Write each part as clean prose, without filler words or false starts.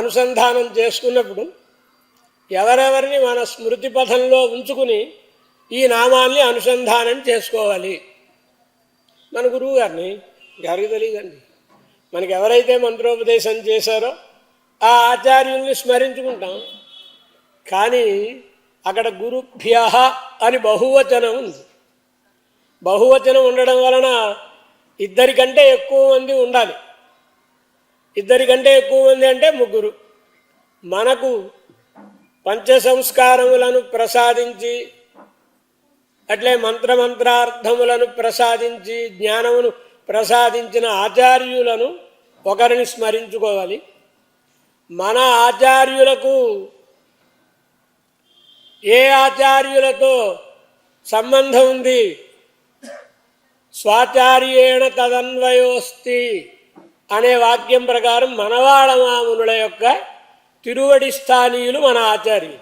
అనుసంధానం చేసుకున్నప్పుడు ఎవరెవరిని మన స్మృతి పథంలో ఉంచుకుని ఈ నామాల్ని అనుసంధానం చేసుకోవాలి. మన గురువు గారిని గారికి తెలియదండి. మనకి ఎవరైతే మంత్రోపదేశం చేశారో ఆ ఆచార్యుల్ని స్మరించుకుంటాం. కానీ అక్కడ గురుభ్యః అని బహువచనం ఉంది. బహువచనం ఉండడం వలన ఇద్దరికంటే ఎక్కువ మంది ఉండాలి. ఇద్దరికంటే ఎక్కువ మంది అంటే ముగ్గురు. మనకు పంచ సంస్కారములను ప్రసాదించి అట్లే మంత్రమంత్రార్థములను ప్రసాదించి జ్ఞానమును ప్రసాదించిన ఆచార్యులను ఒకరిని స్మరించుకోవాలి. మన ఆచార్యులకు ఏ ఆచార్యులతో సంబంధం ఉంది? స్వాచార్యేణ తదన్వయోస్తి అనే వాక్యం ప్రకారం మనవాళ మామునుల యొక్క తిరువడి స్థానీయులు మన ఆచార్యులు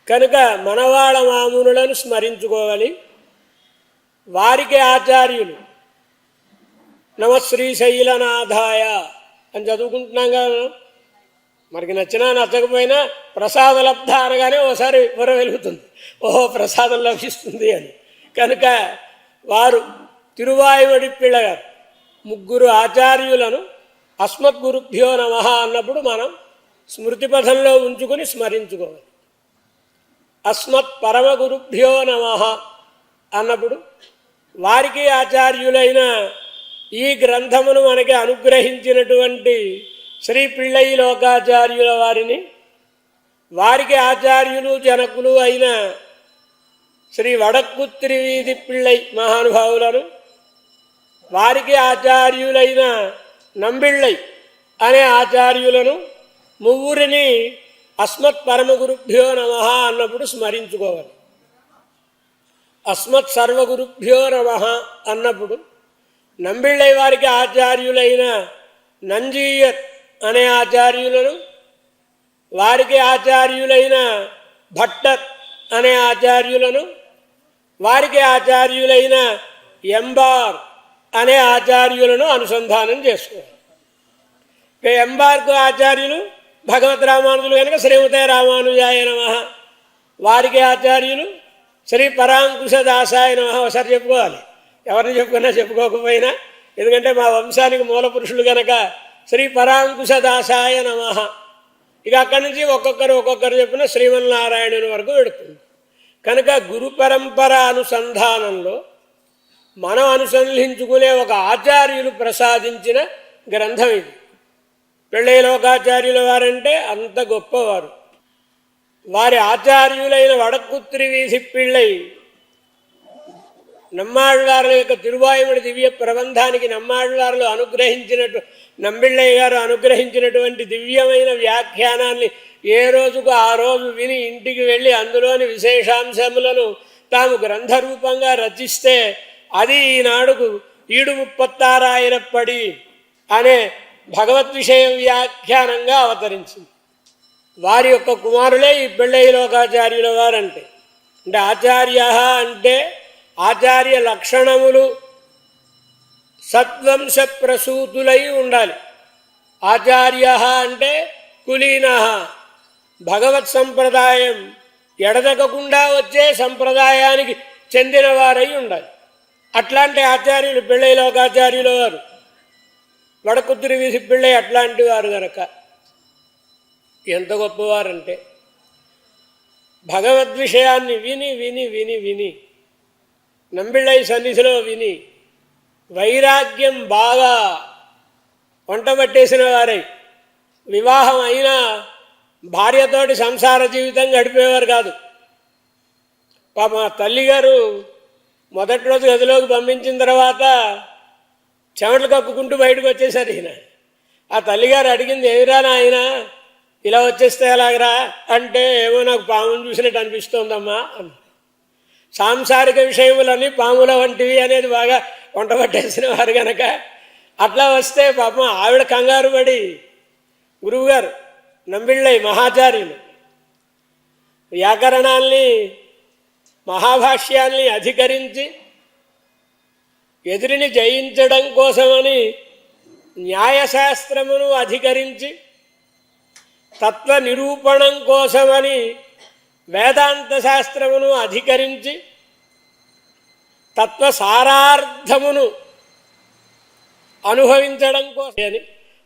కనుక మనవాళ మామునులను స్మరించుకోవాలి. వారికి ఆచార్యులు నమశ్రీశైలనాథాయ అని చదువుకుంటున్నాం కదా. మనకి నచ్చినా నచ్చకపోయినా ప్రసాద లబ్ధ అనగానే ఓసారి వర వెలుగుతుంది, ఓహో ప్రసాదం లభిస్తుంది అని. కనుక వారు తిరువాయువడి పిళ్ళగారు ముగ్గురు ఆచార్యులను అస్మద్గురుభ్యో నమః అన్నప్పుడు మనం స్మృతిపథంలో ఉంచుకొని స్మరించుకోవాలి. అస్మత్ పరమగురుభ్యో నమః అన్నప్పుడు వారికి ఆచార్యులైన ఈ గ్రంథమును మనకి అనుగ్రహించినటువంటి శ్రీ పిళ్ళై లోకాచార్యుల వారిని, వారికి ఆచార్యులు జనకులు అయిన శ్రీ వడక్కు త్రివీధి పిళ్ళై మహానుభావులను, వారికి ఆచార్యులైన నంబిళ్ళై అనే ఆచార్యులను ముగ్గురిని అస్మత్ పరమగురుభ్యో నమః అన్నప్పుడు స్మరించుకోవాలి. అస్మత్ సర్వగురుభ్యో నమః అన్నప్పుడు నంబిళ్ళై వారికి ఆచార్యులైన నంజీయత్ అనే ఆచార్యులను, వారికి ఆచార్యులైన భట్టత్ అనే ఆచార్యులను, వారికి ఆచార్యులైన ఎంబార్ అనే ఆచార్యులను అనుసంధానం చేసుకోవాలి. ఎంబార్కు ఆచార్యులు భగవద్ రామానుజులు కనుక శ్రీమతే రామానుజాయ నమః, వారికి ఆచార్యులు శ్రీ పరాంకుశదాసాయ నమః. ఒకసారి చెప్పుకోవాలి, ఎవరిని చెప్పుకున్నా చెప్పుకోకపోయినా, ఎందుకంటే మా వంశానికి మూల పురుషులు కనుక శ్రీ పరాంకుశదాసాయ నమః. ఇక అక్కడి నుంచి ఒక్కొక్కరు చెప్పిన శ్రీమన్నారాయణుని వరకు పెడుతుంది. కనుక గురు పరంపర అనుసంధానంలో మనం అనుసంధించుకునే ఒక ఆచార్యులు ప్రసాదించిన గ్రంథం ఇది. పిళ్ళై లోకాచార్యుల వారంటే అంత గొప్పవారు. వారి ఆచార్యులైన వడక్కు త్రివీధి పిళ్ళై నమ్మాళ్ళవార్ల యొక్క తిరువాయుమడి దివ్య ప్రబంధానికి నమ్మాళ్ళవార్లు అనుగ్రహించినట్టు నంబిళ్ళయ్య గారు అనుగ్రహించినటువంటి దివ్యమైన వ్యాఖ్యానాన్ని ఏ రోజుకు ఆ రోజు విని ఇంటికి వెళ్ళి అందులోని విశేషాంశములను తాము గ్రంథరూపంగా రచిస్తే అది ఈనాడుకు ఈడు 36,000 అనే భగవద్విషయ వ్యాఖ్యానంగా అవతరించింది. వారి యొక్క కుమారులే ఈ పిళ్ళై లోకాచార్యుల వారంటే. అంటే ఆచార్య అంటే ఆచార్య లక్షణములు సద్వంశ ప్రసూతులై ఉండాలి. ఆచార్య అంటే కులీన, భగవత్ సంప్రదాయం ఎడదగకుండా వచ్చే సంప్రదాయానికి చెందిన వారై ఉండాలి. అట్లాంటి ఆచార్యులు పిళ్ళై లోకాచార్యుల వారు. వడక్కు త్రివీధి పిళ్ళై అట్లాంటి వారు కనుక ఎంత గొప్పవారంటే భగవద్విషయాన్ని విని విని విని విని నంబిళ్ళై సన్నిధిలో విని వైరాగ్యం బాగా వంటబట్టేసిన వారై వివాహం అయినా భార్యతోటి సంసార జీవితం గడిపేవారు కాదు. పాప మా తల్లిగారు మొదటి రోజు గదిలోకి పంపించిన తర్వాత చెమటలు కక్కుకుంటూ బయటకు వచ్చేసారు. ఈయన ఆ తల్లిగారు అడిగింది, ఏమిరా నాయన ఇలా వచ్చేస్తే ఎలాగరా అంటే, ఏమో నాకు పామును చూసినట్టు అనిపిస్తోందమ్మా అన్న. సాంసారిక విషయములని పాముల వంటివి అనేది బాగా వంటబట్టేసిన వారు కనుక అట్లా వస్తే పాపం ఆవిడ కంగారు పడి గురువుగారు నంబిళ్ళై మహాచార్యులు వ్యాకరణాల్ని మహాభాష్యాల్ని అధికరించి ఎదురిని జయించడం కోసమని న్యాయశాస్త్రమును అధికరించి తత్వ నిరూపణం కోసమని వేదాంత శాస్త్రమును అధికరించి తత్వసారార్థమును అనుభవించడం కోసం అని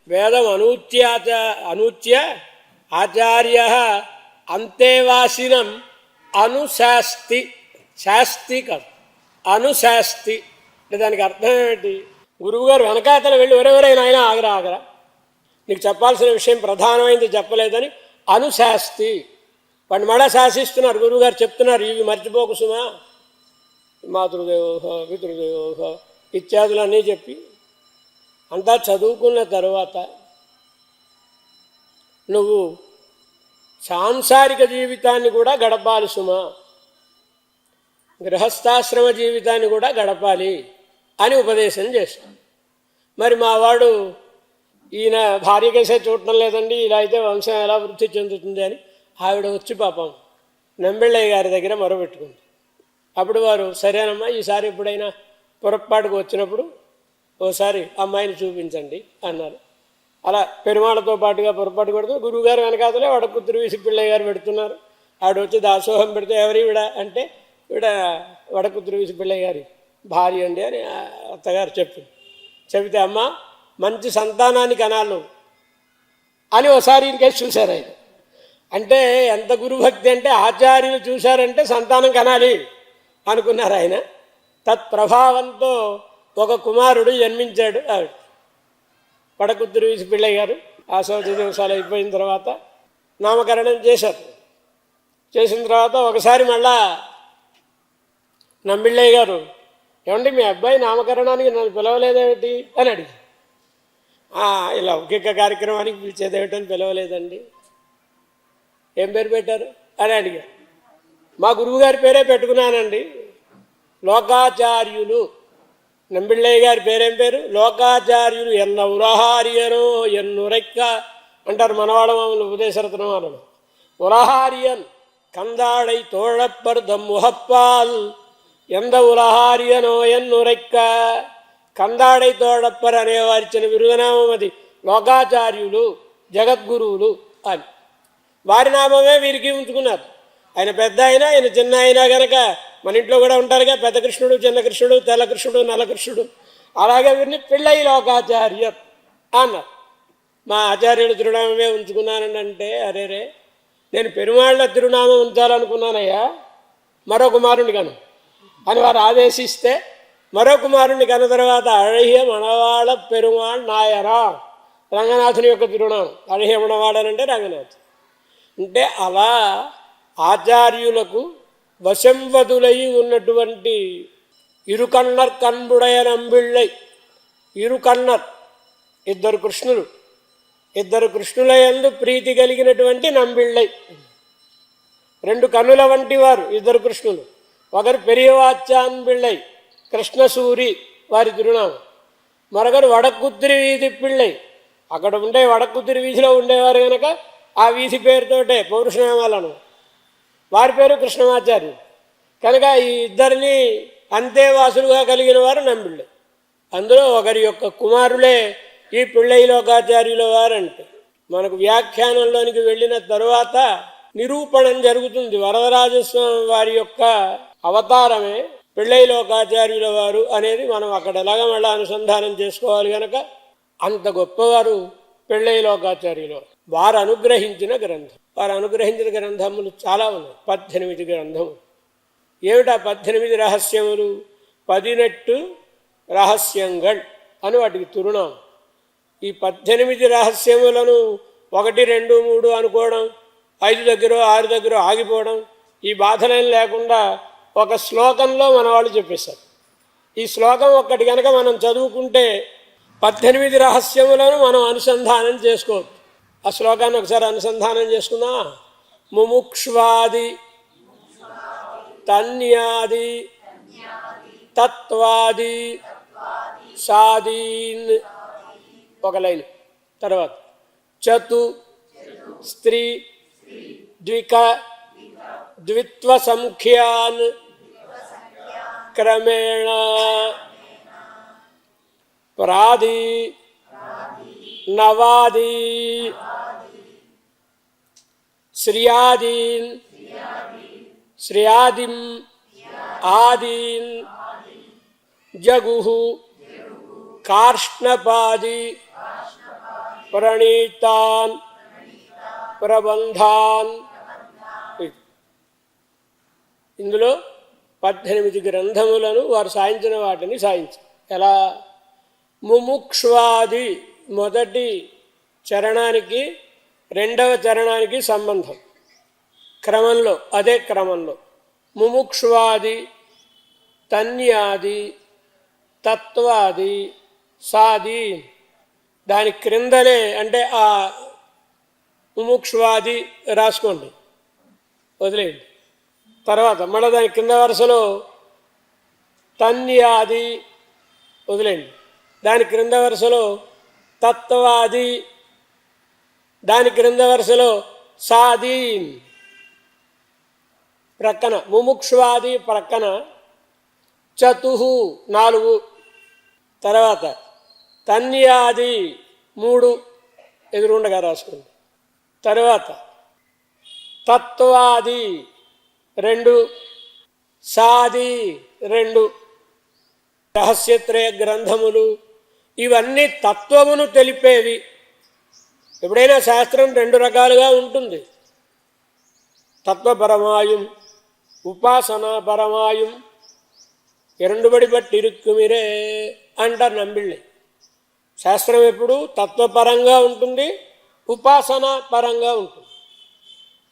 వేదం అనూచ్య ఆచార్య అంతేవాసినం అనుశాస్తి. శాస్తి కాదు, అనుశాస్తి అంటే దానికి అర్థం ఏమిటి? గురువుగారు వెనకాతల వెళ్ళి ఎవరెవరైనా ఆయన ఆగరా నీకు చెప్పాల్సిన విషయం ప్రధానమైనది చెప్పలేదని అనుశాస్తి. వాడిని మళ్ళా శాసిస్తున్నారు. గురువుగారు చెప్తున్నారు, ఇవి మర్చిపోకు సుమా, మాతృదేవోహ పితృదేవోహ ఇత్యాదులన్నీ చెప్పి అంతా చదువుకున్న తరువాత నువ్వు సాంసారిక జీవితాన్ని కూడా గడపాలి సుమా, గృహస్థాశ్రమ జీవితాన్ని కూడా గడపాలి అని ఉపదేశం చేస్తాడు. మరి మావాడు ఈయన భార్యకేసే చూడటం లేదండి, ఇలా అయితే వంశం ఎలా వృద్ధి చెందుతుంది అని ఆవిడ వచ్చి పాపం నంబిళ్ళయ్య గారి దగ్గర మొరబెట్టుకుంది. అప్పుడు వారు సరేనమ్మా, ఈసారి ఎప్పుడైనా పొరపాటుకు వచ్చినప్పుడు ఓసారి అమ్మాయిని చూపించండి అన్నారు. అలా పెరుమాళతో పాటుగా పొరపాటు కొడుతూ గురువుగారు వెనకాతలే వడకుతురు వీసి పిల్లయ్య గారు పెడుతున్నారు. ఆవిడ వచ్చి దాసోహం పెడితే ఎవరి విడ అంటే ఈవిడ వడకుతురు వీసి పిల్లయ్య గారి భార్య అండి అని అత్తగారు చెబితే అమ్మ మంచి సంతానాన్ని కనాలి నువ్వు అని ఒకసారి ఇంకేసి చూశారు ఆయన. అంటే ఎంత గురుభక్తి అంటే ఆచార్యులు చూశారంటే సంతానం కనాలి అనుకున్నారు ఆయన. తత్ప్రభావంతో ఒక కుమారుడు జన్మించాడు. ఆవిడ వడకుతురు వీసి పిల్లయ్య గారు ఆ 10 దివసాలు అయిపోయిన తర్వాత నామకరణం చేశారు. చేసిన తర్వాత ఒకసారి మళ్ళా నంబిళ్ళయ్య గారు, ఏమండి మీ అబ్బాయి నామకరణానికి నన్ను పిలవలేదేమిటి అని అడిగి, ఇలా లౌకిక కార్యక్రమానికి పిలిచేదేమిటని పిలవలేదండి. ఏం పేరు పెట్టారు అని అడిగారు. మా గురువుగారి పేరే పెట్టుకున్నానండి, లోకాచార్యులు. నంబిళ్ళయ్య గారి పేరేం పేరు? లోకాచార్యులు. ఎన్న ఉరహారియనో ఎన్నురెక్క అంటారు మనవాళ్ళ మామూలు ఉపదేశరత్నం వాళ్ళను. ఉరహారియన్ కందాడై తోழப்பர் தம் முகப்பால் ఎంత ఉరహారియనో ఎన్నురెక్క. కందాడై తోழப்பர் అనేవారిచ్చిన బిరుదనామం అది. లోకాచార్యులు, జగద్గురువులు అని వారి నామమే వీరికి ఉంచుకున్నారు. ఆయన పెద్ద అయినా ఆయన చిన్న అయినా కనుక మన ఇంట్లో కూడా ఉంటారుగా పెద్ద కృష్ణుడు, చిన్న కృష్ణుడు, తెల్ల కృష్ణుడు, నల్ల కృష్ణుడు. అలాగే వీరిని పిళ్ళై లోకాచార్య అన్నారు. మా ఆచార్యుడు తిరునామమే ఉంచుకున్నానండి అంటే, అరేరే నేను పెరుమాళ్ళ తిరునామం ఉంచాలనుకున్నానయ్యా, మరో కుమారుని కను అని వారు ఆదేశిస్తే మరో కుమారుణ్ణి కన్న తర్వాత అழகிய మణవాళ పెరుమాళ్ నాయరా, రంగనాథుని యొక్క తిరునామం. అழகிய మణవాడనంటే రంగనాథ్. అంటే అలా ఆచార్యులకు వశంవదులై ఉన్నటువంటి ఇరుకన్నర్ కన్బుడయ నంబిళ్ళై. ఇరుకన్నర్ ఇద్దరు కృష్ణులు, ఇద్దరు కృష్ణులయందు ప్రీతి కలిగినటువంటి నంబిళ్ళై. 2 కన్నుల వంటి వారు ఇద్దరు కృష్ణులు. ఒకరు పెరియవాచ్యాన్ పిళ్ళై కృష్ణసూరి వారి తిరునామం, మరొకరు వడకుత్తిరి వీధి పిళ్ళై. అక్కడ ఉండే వడకుత్తిరి వీధిలో ఉండేవారు కనుక ఆ వీధి పేరుతోటే పౌరుషనామాలను, వారి పేరు కృష్ణమాచార్యులు కనుక ఈ ఇద్దరిని అంతేవాసులుగా కలిగిన వారు నంబిళ్ళై. అందులో ఒకరి యొక్క కుమారులే ఈ పిళ్ళై లోకాచార్యుల వారంటే. మనకు వ్యాఖ్యానంలోనికి వెళ్ళిన తరువాత నిరూపణం జరుగుతుంది. వరదరాజస్వామి వారి యొక్క అవతారమే పిళ్ళై లోకాచార్యుల వారు అనేది మనం అక్కడ ఎలాగ మళ్ళీ అనుసంధానం చేసుకోవాలి కనుక అంత గొప్పవారు పిళ్ళై లోకాచార్యులు. వారు అనుగ్రహించిన గ్రంథం, వారు అనుగ్రహించిన గ్రంథములు చాలా ఉన్నాయి. 18 గ్రంథములు. ఏమిటా 18 రహస్యములు? 18 రహస్యంగళ్ అని వాటికి తిరునామం. ఈ 18 రహస్యములను 1, 2, 3 అనుకోవడం, 5 దగ్గర 6 దగ్గర ఆగిపోవడం, ఈ బాధలేం లేకుండా ఒక శ్లోకంలో మన వాళ్ళు చెప్పేశారు. ఈ శ్లోకం ఒక్కటి కనుక మనం చదువుకుంటే 18 రహస్యములను మనం అనుసంధానం చేసుకోవచ్చు. ఆ శ్లోకాన్ని ఒకసారి అనుసంధానం చేసుకుందాం. ముముక్ష్వాది తన్యాది తత్వాది సాదీన్ ఒక లైన్ తర్వాత చతు స్త్రీ ద్విక ద్విత్వ సంఖ్యాన్ క్రమేణ ప్రాది నవాది శ్రియాదీన్ శ్రియాదిం ఆదీన్ జగుహు కార్ష్ణపాది ప్రణీతాన్ ప్రబంధాన్. ఇందులో 18 గ్రంథములను వారు సాయించిన వాటిని సాయించారు. ఎలా? ముముక్ష్వాది మొదటి చరణానికి రెండవ చరణానికి సంబంధం క్రమంలో, అదే క్రమంలో ముముక్ష్వాది, తన్యాది, తత్వాది, సాది. దాని క్రిందనే అంటే ఆ ముముక్ష్వాది రాసుకోండి, వదిలేయండి. తర్వాత మళ్ళీ దాని కింద వరుసలో తన్యాది వదిలేండి, దాని క్రింద వరుసలో తత్వాది, దాని క్రింద వరుసలో సాదీన్. ప్రక్కన ముముక్ష్వాది ప్రక్కన చతుహు 4, తర్వాత తన్యాది 3 ఎదురుండగా రాసుకోండి, తర్వాత తత్వాది 2, సాది 2. రహస్యత్రయ గ్రంథములు ఇవన్నీ తత్వమును తెలిపేవి. ఎప్పుడైనా శాస్త్రం 2 రకాలుగా ఉంటుంది. తత్వపరమాయం, ఉపాసనాపరమాయం. இரண்டுபடி பட்டிருக்குமிరే అంటారు నంబిళ్ళి. శాస్త్రం ఎప్పుడు తత్వపరంగా ఉంటుంది, ఉపాసన పరంగా ఉంటుంది.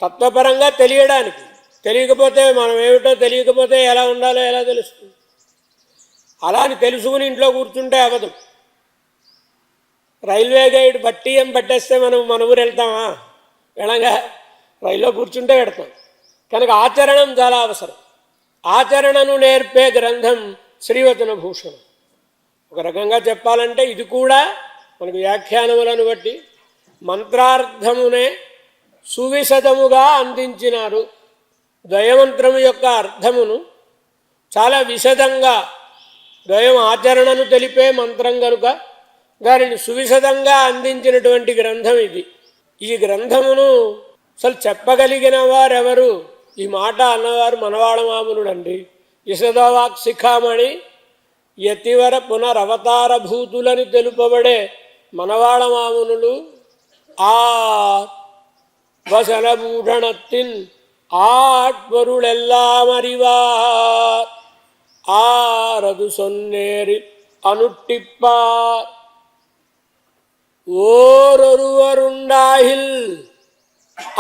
తత్వపరంగా తెలియడానికి, తెలియకపోతే మనం ఏమిటో తెలియకపోతే ఎలా ఉండాలో ఎలా తెలుస్తుంది? అలా అని తెలుసుకుని ఇంట్లో కూర్చుంటే అవ్వదు. రైల్వే గైడ్ బట్టియం పట్టేస్తే మనం మన ఊరు వెళ్తామా? వెళ్ళంగా రైల్లో కూర్చుంటే పెడతాం. కనుక ఆచరణం చాలా అవసరం. ఆచరణను నేర్పే గ్రంథం శ్రీవచన భూషణం. ఒక రకంగా చెప్పాలంటే ఇది కూడా మనకు వ్యాఖ్యానములను బట్టి మంత్రార్థమునే సువిశదముగా అందించినారు. ద్వయమంత్రము యొక్క అర్థమును చాలా విశదంగా, ద్వయం ఆచరణను తెలిపే మంత్రం కనుక దానిని సువిశదంగా అందించినటువంటి గ్రంథం ఇది. ఈ గ్రంథమును అసలు చెప్పగలిగిన వారెవరు? ఈ మాట అన్నవారు మనవాళ మామునుడండి. యశోదావాక్ శిఖామణి యతివర పునరవతార భూతులని తెలుపబడే మనవాళ మామునులు ఆ వసనభూషణత్తిన్ ஆட்பொருளெல்லாம் அறிவார் ஆரது சொன்னேரில் அனுட்டிப்பார் ஓரொருவருண்டாகில்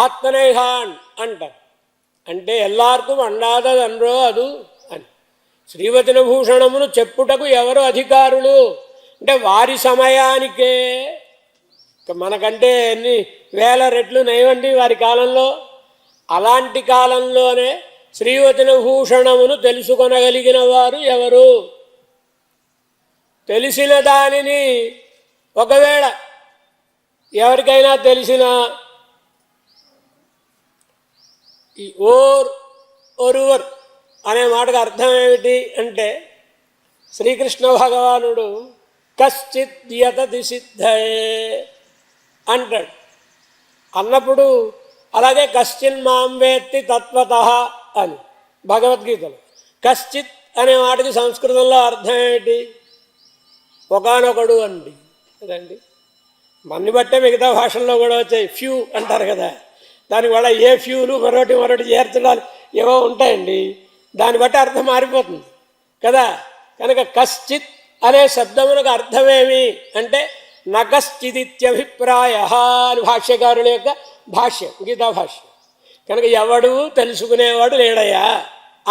అత్తనేహాన్ అంటారు. అంటే ఎల్లార్కం అండాదనరో అదు అని. శ్రీవచన భూషణమును చెప్పుటకు ఎవరు అధికారులు అంటే వారి సమయానికే. మనకంటే ఎన్ని వేల రెట్లు నయవండి వారి కాలంలో. అలాంటి కాలంలోనే శ్రీవచన భూషణమును తెలుసుకొనగలిగిన వారు ఎవరు? తెలిసిన దానిని ఒకవేళ ఎవరికైనా తెలిసిన ఈ ఒరువర్ అనే మాటకు అర్థం ఏమిటి అంటే శ్రీకృష్ణ భగవానుడు కశ్చిత్ యతతి సిద్ధయే అంటాడు. అన్నప్పుడు అలాగే కశ్చిన్ మాం వేత్తి తత్వతః అని భగవద్గీతలో. కశ్చిత్ అనే మాటకి సంస్కృతంలో అర్థం ఏమిటి? ఒకనొకడు అండి కదండి. మన్ని బట్టే మిగతా భాషల్లో కూడా వచ్చాయి. ఫ్యూ అంటారు కదా, దానివల్ల ఏ ఫ్యూలు మరొకటి చేర్చడాలు ఏవో ఉంటాయండి. దాన్ని బట్టి అర్థం మారిపోతుంది కదా. కనుక కశ్చిత్ అనే శబ్దమునకు అర్థమేమి అంటే నకశ్చిదిత్యభిప్రాయ అని భాష్యకారుల యొక్క భాష్యం, గీతా భాష్యం. కనుక ఎవడు తెలుసుకునేవాడు లేడయా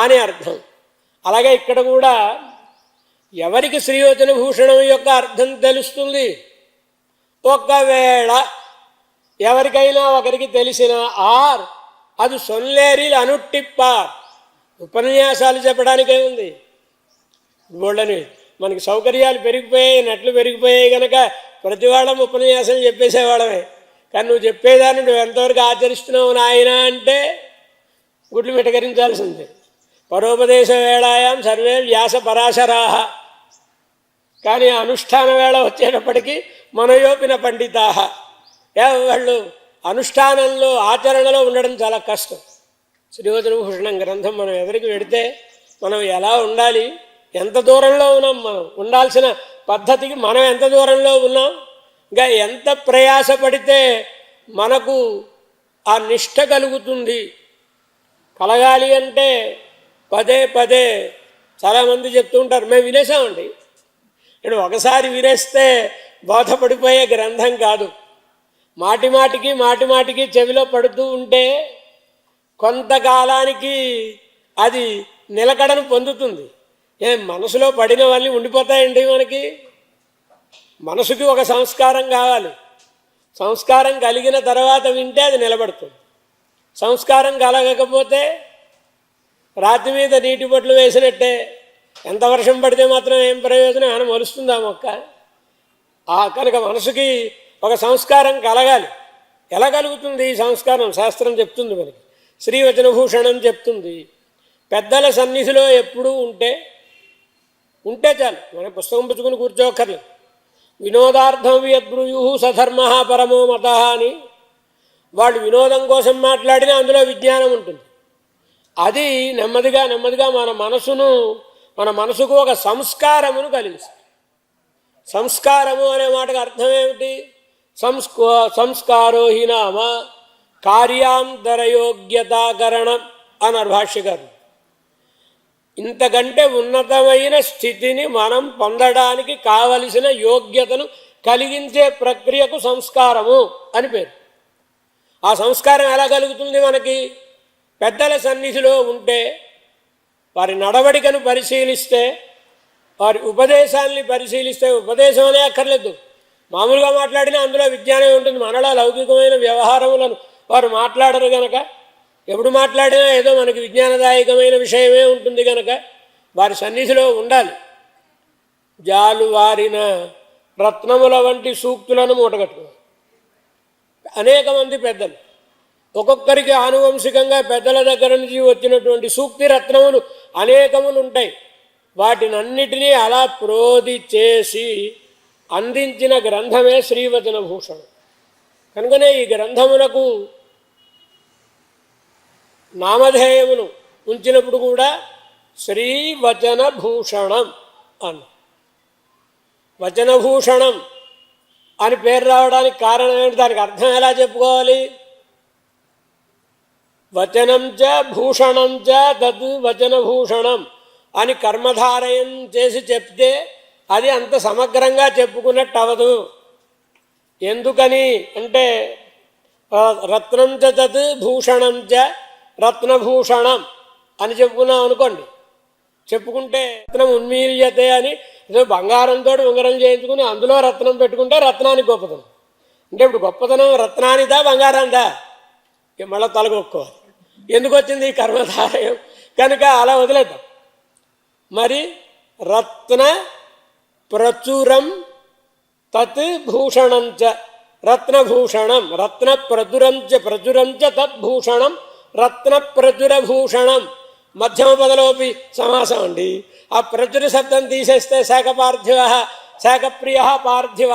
అని అర్థం. అలాగే ఇక్కడ కూడా ఎవరికి శ్రీవచన భూషణం యొక్క అర్థం తెలుస్తుంది? ఒకవేళ ఎవరికైనా ఒకరికి తెలిసిన ఆర్ అది సొల్లేరిలు అనుట్టిప్పార్. ఉపన్యాసాలు చెప్పడానికే ఉంది. గోళ్ళని మనకి సౌకర్యాలు పెరిగిపోయాయి, నట్లు పెరిగిపోయాయి కనుక ప్రతి వాళ్ళం ఉపన్యాసం చెప్పేసేవాళ్ళమే. కానీ నువ్వు చెప్పేదాన్ని నువ్వు ఎంతవరకు ఆచరిస్తున్నావు నాయన అంటే గుడ్లు మిటకరించాల్సిందే. పరోపదేశ వేళాయాం సర్వే వ్యాస పరాశరాహ. కానీ అనుష్ఠాన వేళ వచ్చేటప్పటికీ మనయోపిన పండితాహ. వాళ్ళు అనుష్ఠానంలో ఆచరణలో ఉండడం చాలా కష్టం. శ్రీవచనభూషణం గ్రంథం మనం ఎదురికి పెడితే మనం ఎలా ఉండాలి, ఎంత దూరంలో ఉన్నాం, మనం ఉండాల్సిన పద్ధతికి మనం ఎంత దూరంలో ఉన్నాం, ఇంకా ఎంత ప్రయాసపడితే మనకు ఆ నిష్ఠ కలుగుతుంది. కలగాలి అంటే పదే పదే చాలామంది చెప్తూ ఉంటారు, మేము వినేసామండి. ఇప్పుడు ఒకసారి వినేస్తే బోధపడిపోయే గ్రంథం కాదు. మాటి మాటికి చెవిలో పడుతూ ఉంటే కొంతకాలానికి అది నిలకడను పొందుతుంది. మనసులో పడినవన్నీ ఉండిపోతాయండి. మనకి మనసుకి ఒక సంస్కారం కావాలి. సంస్కారం కలిగిన తర్వాత వింటే అది నిలబడుతుంది. సంస్కారం కలగకపోతే రాతి మీద నీటి బొట్లు వేసినట్టే, ఎంత వర్షం పడితే మాత్రం ఏం ప్రయోజనం, అని మొలుస్తుంది ఆ మొక్క. కనుక మనసుకి ఒక సంస్కారం కలగాలి. ఎలా కలుగుతుంది ఈ సంస్కారం? శాస్త్రం చెప్తుంది మనకి. శ్రీవచనభూషణం చెప్తుంది. పెద్దల సన్నిధిలో ఎప్పుడూ ఉంటే చాలు. మన పుస్తకం పుచ్చుకుని కూర్చోక్కర్లేదు. వినోదార్థం యద్బ్రూయు సధర్మ పరమో మత అని వాళ్ళు వినోదం కోసం మాట్లాడినా అందులో విజ్ఞానం ఉంటుంది. అది నెమ్మదిగా మన మనసుకు ఒక సంస్కారమును కలిగిస్తుంది. సంస్కారము అనే మాటకు అర్థం ఏమిటి? సంస్కారో హి నామ కార్యాంతరయోగ్యతాకరణం అన్నారు భాష్యకారులు. ఇంతకంటే ఉన్నతమైన స్థితిని మనం పొందడానికి కావలసిన యోగ్యతను కలిగించే ప్రక్రియకు సంస్కారము అని పేరు. ఆ సంస్కారం ఎలా కలుగుతుంది? మనకి పెద్దల సన్నిధిలో ఉంటే, వారి నడవడికను పరిశీలిస్తే, వారి ఉపదేశాన్ని పరిశీలిస్తే, ఉపదేశం అనే అక్కర్లేదు, మామూలుగా మాట్లాడినా అందులో విజ్ఞానం ఉంటుంది. మనలా లౌకికమైన వ్యవహారములను వారు మాట్లాడరు గనక, ఎప్పుడు మాట్లాడినా ఏదో మనకి విజ్ఞానదాయకమైన విషయమే ఉంటుంది గనక వారి సన్నిధిలో ఉండాలి. జాలు వారిన రత్నముల వంటి సూక్తులను మూటగట్టుకోవాలి. అనేక మంది పెద్దలు, ఒక్కొక్కరికి ఆనువంశికంగా పెద్దల దగ్గర నుంచి వచ్చినటువంటి సూక్తి రత్నములు అనేకములు ఉంటాయి. వాటినన్నిటినీ అలా ప్రోధి చేసి అందించిన గ్రంథమే శ్రీవచనభూషణం. కనుకనే ఈ గ్రంథములకు నామధేయమును ఉంచినప్పుడు కూడా శ్రీవచనభూషణం అన్న. వచనభూషణం అని పేరు రావడానికి కారణం ఏంటి? దానికి అర్థం ఎలా చెప్పుకోవాలి? వచనం చ భూషణం చ తద్ వచనభూషణం అని కర్మధారయం చేసి చెప్తే అది అంత సమగ్రంగా చెప్పుకున్నట్టు అవదు. ఎందుకని అంటే రత్నం చ తత్ భూషణం చ రత్నభూషణం అని చెప్పుకున్నాం అనుకోండి. చెప్పుకుంటే రత్నం ఉన్మీల్యతే అని బంగారంతో ఉంగరం చేయించుకుని అందులో రత్నం పెట్టుకుంటే రత్నానికి గొప్పతనం. అంటే ఇప్పుడు గొప్పతనం రత్నానిదా బంగారందా? మళ్ళీ తలగొక్కోవాలి. ఎందుకు వచ్చింది ఈ కర్మధారయం? కనుక అలా వదిలేద్దాం. మరి రత్న ప్రచురం తత్ భూషణం చ రత్నభూషణం, రత్న ప్రచురం చ తద్భూషణం రత్న ప్రచురభూషణం. మధ్యమ పదలోపి సమాసం అండి. ఆ ప్రచుర శబ్దం తీసేస్తే శాఖపార్థివ, శాఖప్రియ పార్థివ,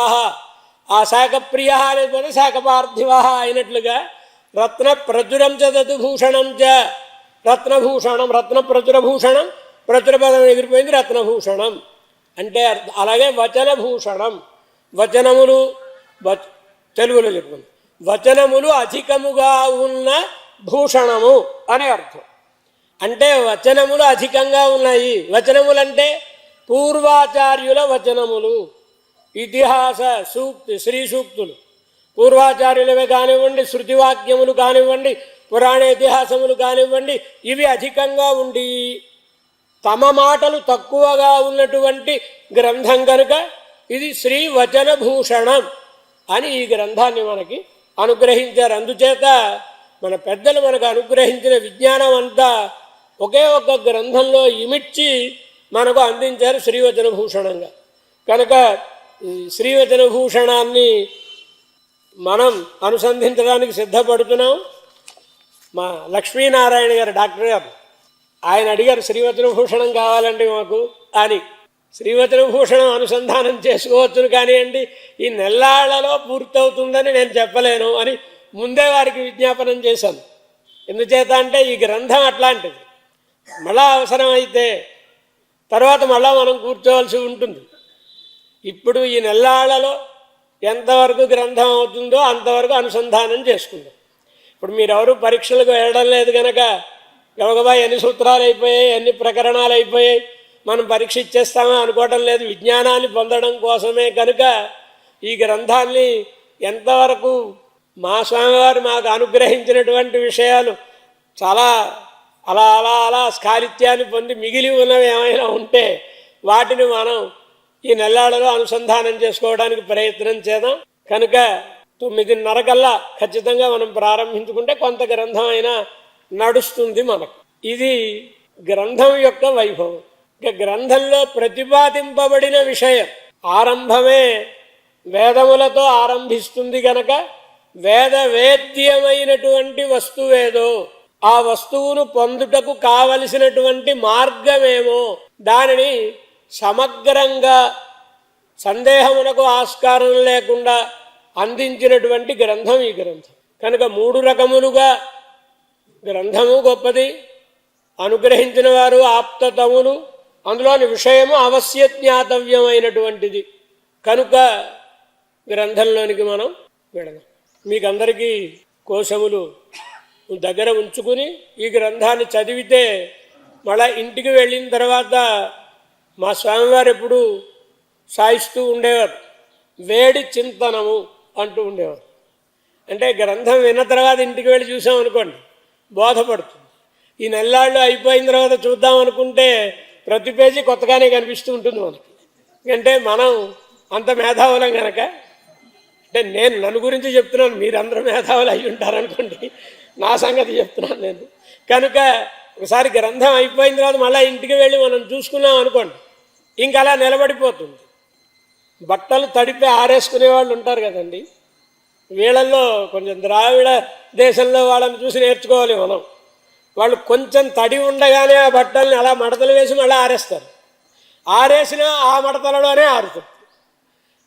ఆ శాఖప్రియ అనేది పోతే శాఖపార్థివ అయినట్లుగా రత్న ప్రచురం చ తద్భూషణం చ రత్నభూషణం, రత్న ప్రచురభూషణం, ప్రచుర పదం ఎగిరిపోయింది రత్నభూషణం అంటే. అలాగే వచనభూషణం, వచనములు తెలుగులో చెప్పుకుంది, వచనములు అధికముగా ఉన్న భూషణము అని అర్థం. అంటే వచనములు అధికంగా ఉన్నాయి. వచనములంటే పూర్వాచార్యుల వచనములు, ఇతిహాస సూక్తి శ్రీ సూక్తులు పూర్వాచార్యులవే కానివ్వండి, శృతివాక్యములు కానివ్వండి, పురాణ ఇతిహాసములు కానివ్వండి, ఇవి అధికంగా ఉండి తమ మాటలు తక్కువగా ఉన్నటువంటి గ్రంథం కనుక ఇది శ్రీవచనభూషణం అని ఈ గ్రంథాన్ని మనకి అనుగ్రహించారు. అందుచేత మన పెద్దలు మనకు అనుగ్రహించిన విజ్ఞానం అంతా ఒకే ఒక్క గ్రంథంలో ఇమిడ్చి మనకు అందించారు శ్రీవచనభూషణంగా. కనుక ఈ శ్రీవచనభూషణాన్ని మనం అనుసంధించడానికి సిద్ధపడుతున్నాం. మా లక్ష్మీనారాయణ గారు డాక్టర్ గారు ఆయన అడిగారు, శ్రీవచనభూషణం కావాలండి మాకు అని. శ్రీవచనభూషణం అనుసంధానం చేసుకోవచ్చును కానివ్వండి, ఈ నెల్లాళ్లలో పూర్తవుతుందని నేను చెప్పలేను అని ముందే వారికి విజ్ఞాపనం చేశాను. ఎందుచేత అంటే ఈ గ్రంథం అట్లాంటిది. మళ్ళా అవసరమైతే తర్వాత మళ్ళా మనం కూర్చోవలసి ఉంటుంది. ఇప్పుడు ఈ నెల్లాళ్లలో ఎంతవరకు గ్రంథం అవుతుందో అంతవరకు అనుసంధానం చేసుకుందాం. ఇప్పుడు మీరెవరు పరీక్షలకు వెళ్ళడం లేదు కనుక గబగబా ఎన్ని సూత్రాలు అయిపోయాయి, ఎన్ని ప్రకరణాలు అయిపోయాయి, మనం పరీక్ష ఇచ్చేస్తామా అనుకోవటం లేదు. విజ్ఞానాన్ని పొందడం కోసమే కనుక ఈ గ్రంథాన్ని ఎంతవరకు మా స్వామివారు మాకు అనుగ్రహించినటువంటి విషయాలు చాలా అలా అలా అలా స్ఖాళిత్యాన్ని పొంది మిగిలి ఉన్నవి ఏమైనా ఉంటే వాటిని మనం ఈ నెల్లాళ్ళలో అనుసంధానం చేసుకోవడానికి ప్రయత్నం చేద్దాం. కనుక 9:30 కల్లా ఖచ్చితంగా మనం ప్రారంభించుకుంటే కొంత గ్రంథం అయినా నడుస్తుంది మనకు. ఇది గ్రంథం యొక్క వైభవం. ఇక గ్రంథంలో ప్రతిపాదింపబడిన విషయం ఆరంభమే వేదములతో ఆరంభిస్తుంది గనక వేదవేద్యమైనటువంటి వస్తువేదో ఆ వస్తువును పొందుటకు కావలసినటువంటి మార్గమేమో దానిని సమగ్రంగా సందేహమునకు ఆస్కారం లేకుండా అందించినటువంటి గ్రంథం ఈ గ్రంథం. కనుక 3 రకములుగా గ్రంథము గొప్పది, అనుగ్రహించిన వారు ఆప్తతములు, అందులోని విషయము అవశ్య జ్ఞాతవ్యమైనటువంటిది. కనుక గ్రంథంలోనికి మనం వెళదాం. మీకందరికీ కోశములు దగ్గర ఉంచుకుని ఈ గ్రంథాన్ని చదివితే మళ్ళా ఇంటికి వెళ్ళిన తర్వాత మా స్వామివారు ఎప్పుడు సాయిస్తూ ఉండేవారు, వేడి చింతనము అంటూ ఉండేవారు. అంటే గ్రంథం విన్న తర్వాత ఇంటికి వెళ్ళి చూసామనుకోండి బోధపడుతుంది. ఈ నెల్లాళ్ళు అయిపోయిన తర్వాత చూద్దాం అనుకుంటే ప్రతి పేజీ కొత్తగానే కనిపిస్తూ ఉంటుంది మనకి. అంటే మనం అంత మేధావులం కనుక, అంటే నేను నన్ను గురించి చెప్తున్నాను, మీరందరూ మేధావులు అయి ఉంటారనుకోండి, నా సంగతి చెప్తున్నాను నేను. కనుక ఒకసారి గ్రంథం అయిపోయిన తర్వాత మళ్ళీ ఇంటికి వెళ్ళి మనం చూసుకున్నాం అనుకోండి ఇంక అలా నిలబడిపోతుంది. బట్టలు తడిపి ఆరేసుకునే వాళ్ళు ఉంటారు కదండి, వీళ్ళల్లో కొంచెం ద్రావిడ దేశంలో వాళ్ళని చూసి నేర్చుకోవాలి మనం. వాళ్ళు కొంచెం తడి ఉండగానే ఆ బట్టల్ని అలా మడతలు వేసి మళ్ళీ ఆరేస్తారు, ఆరేసినా ఆ మడతలలోనే ఆరుతుంది.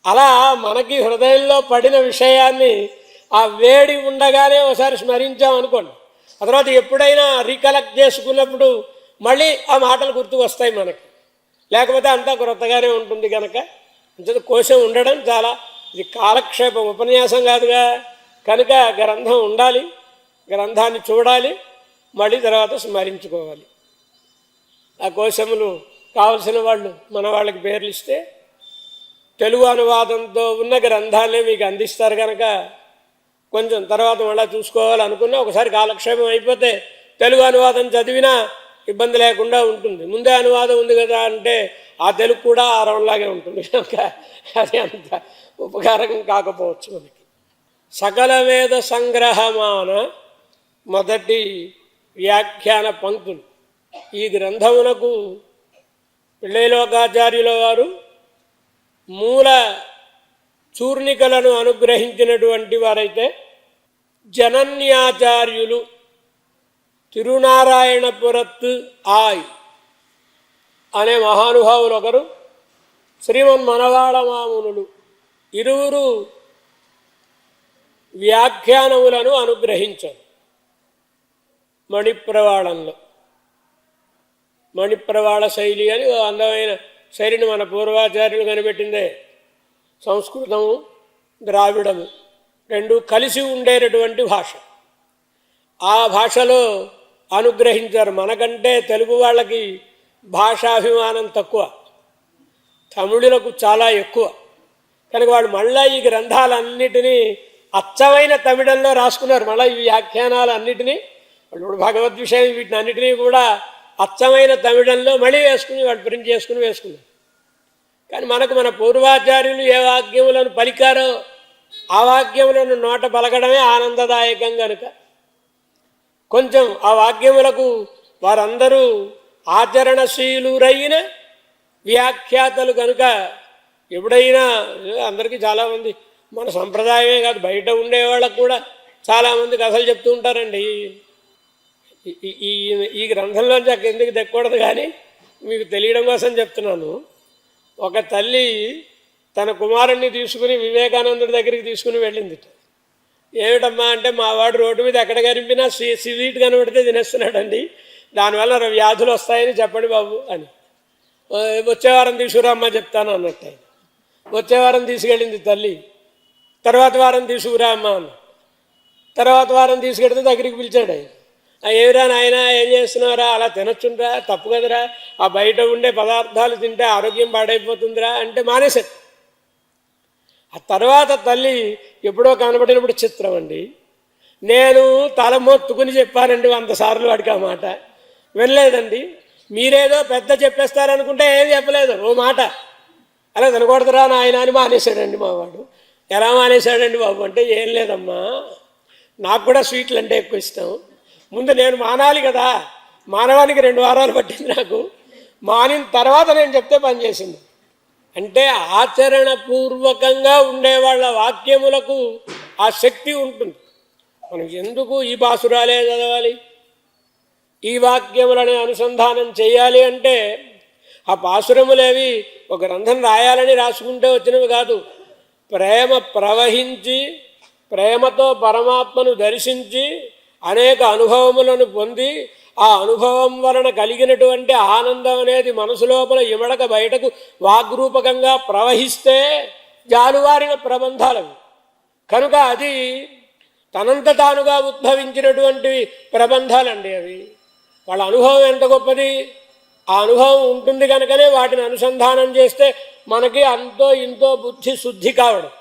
అలా మనకి హృదయంలో పడిన విషయాన్ని ఆ వేడి ఉండగానే ఒకసారి స్మరించామనుకోండి, ఆ తర్వాత ఎప్పుడైనా రీకలెక్ట్ చేసుకున్నప్పుడు మళ్ళీ ఆ మాటలు గుర్తుకు వస్తాయి మనకి. లేకపోతే అంతా క్రొత్తగానే ఉంటుంది కనుక కోశం ఉండడం చాలా, ఇది కాలక్షేపం, ఉపన్యాసం కాదుగా. కనుక గ్రంథం ఉండాలి, గ్రంథాన్ని చూడాలి, మళ్ళీ తర్వాత స్మరించుకోవాలి. ఆ కోశములు కావలసిన వాళ్ళు మన వాళ్ళకి పేర్లు ఇస్తే తెలుగు అనువాదంతో ఉన్న గ్రంథాలనే మీకు అందిస్తారు కనుక కొంచెం తర్వాత మళ్ళీ చూసుకోవాలనుకున్నా ఒకసారి కాలక్షేపం అయిపోతే తెలుగు అనువాదం చదివినా ఇబ్బంది లేకుండా ఉంటుంది. ముందే అనువాదం ఉంది కదా అంటే ఆ తెలుగు కూడా ఆరంలాగే ఉంటుంది కనుక అది అంత ఉపకారం కాకపోవచ్చు మనకి. సకల వేద సంగ్రహమాన మొదటి వ్యాఖ్యాన పంక్తులు. ఈ గ్రంథమునకు పిళ్ళైలోకాచార్యుల వారు మూల చూర్ణికలను అనుగ్రహించినటువంటి వారైతే జనన్యాచార్యులు తిరునారాయణపురత్తు ఆయ్ అనే మహానుభావులు ఒకరు, శ్రీమన్మనవాళ మామునులు, ఇరువురు వ్యాఖ్యానములను అనుగ్రహించారు. మణిప్రవాళంలో మణిప్రవాళ శైలి అని అందమైన శైలిని మన పూర్వాచార్యులు కనిపెట్టిందే. సంస్కృతము ద్రావిడము రెండు కలిసి ఉండేటటువంటి భాష. ఆ భాషలో అనుగ్రహించారు. మనకంటే తెలుగు వాళ్ళకి భాషాభిమానం తక్కువ, తమిళులకు చాలా ఎక్కువ. కనుక వాళ్ళు మళ్ళీ ఈ గ్రంథాలన్నిటినీ అచ్చమైన తమిళంలో రాసుకున్నారు. మళ్ళీ ఈ వ్యాఖ్యానాలన్నిటినీ వాళ్ళు భగవద్ విషయం వీటిని అన్నిటినీ కూడా అచ్చమైన తమిళంలో మళ్ళీ వేసుకుని వాళ్ళు ప్రింట్ చేసుకుని వేసుకున్నారు. కానీ మనకు మన పూర్వాచార్యులు ఏ వాక్యములను పలికారో ఆ వాక్యములను నోట పలకడమే ఆనందదాయకం కనుక కొంచెం ఆ వాక్యములకు వారందరూ ఆచరణశీలురైన వ్యాఖ్యాతలు కనుక ఎప్పుడైనా అందరికీ చాలామంది మన సంప్రదాయమే కాదు బయట ఉండేవాళ్ళకు కూడా చాలామంది కథలు చెప్తూ ఉంటారండి. ఈ గ్రంథంలోంచి అక్కడ ఎందుకు దక్కకూడదు కానీ మీకు తెలియడం కోసం చెప్తున్నాను. ఒక తల్లి తన కుమారుణ్ణి తీసుకుని వివేకానందుడి దగ్గరికి తీసుకుని వెళ్ళింది. ఏమిటమ్మా అంటే మా వాడు రోడ్డు మీద ఎక్కడ కనిపినా స్వీట్ కనబడితే తినేస్తున్నాడండి, దానివల్ల వ్యాధులు వస్తాయని చెప్పండి బాబు అని. వచ్చే వారం తీసుకురామ్మా చెప్తాను అన్నట్టు ఆయన. వచ్చే వారం తీసుకెళ్ళింది తల్లి. తర్వాత వారం తీసుకురా అమ్మ అన్న. తర్వాత వారం తీసుకెడితే దగ్గరికి పిలిచాడు ఆయన. ఏమిరా నాయన ఏం చేస్తున్నారా, అలా తినొచ్చుండ్రా, తప్పు కదరా, ఆ బయట ఉండే పదార్థాలు తింటే ఆరోగ్యం పాడైపోతుందిరా అంటే మానేశాడు. ఆ తర్వాత తల్లి ఎప్పుడో కనబడినప్పుడు చిత్రం అండి, నేను తల మొత్తుకుని చెప్పానండి 100 సార్లు వాడికి ఆ మాట వినలేదండి. మీరేదో పెద్ద చెప్పేస్తారనుకుంటే ఏం చెప్పలేదు, ఓ మాట అలా తినకూడదురా నాయన అని మానేశాడండి మా వాడు. ఎలా మానేశాడండి బాబు అంటే, ఏం లేదమ్మా, నాకు కూడా స్వీట్లు అంటే ఎక్కువ ఇష్టం, ముందు నేను మానాలి కదా, మానవానికి 2 వారాలు పట్టింది నాకు, మానిన తర్వాత నేను చెప్తే పనిచేసింది. అంటే ఆచరణపూర్వకంగా ఉండేవాళ్ళ వాక్యములకు ఆ శక్తి ఉంటుంది. మనం ఎందుకు ఈ పాసురాలే చదవాలి, ఈ వాక్యములను అనుసంధానం చేయాలి అంటే, ఆ పాసురములేవి ఒక గ్రంథం రాయాలని రాసుకుంటే వచ్చినవి కాదు. ప్రేమ ప్రవహించి ప్రేమతో పరమాత్మను దర్శించి అనేక అనుభవములను పొంది ఆ అనుభవం వలన కలిగినటువంటి ఆనందం అనేది మనసు లోపల ఇమడక బయటకు వాగ్రూపకంగా ప్రవహిస్తే జాలువారిన ప్రబంధాలవి. కనుక అది తనంత తానుగా ఉద్భవించినటువంటి ప్రబంధాలండి అవి. వాళ్ళ అనుభవం ఎంత గొప్పది, ఆ అనుభవం ఉంటుంది కనుకనే వాటిని అనుసంధానం చేస్తే మనకి అంతో ఇంతో బుద్ధి శుద్ధి కావడం.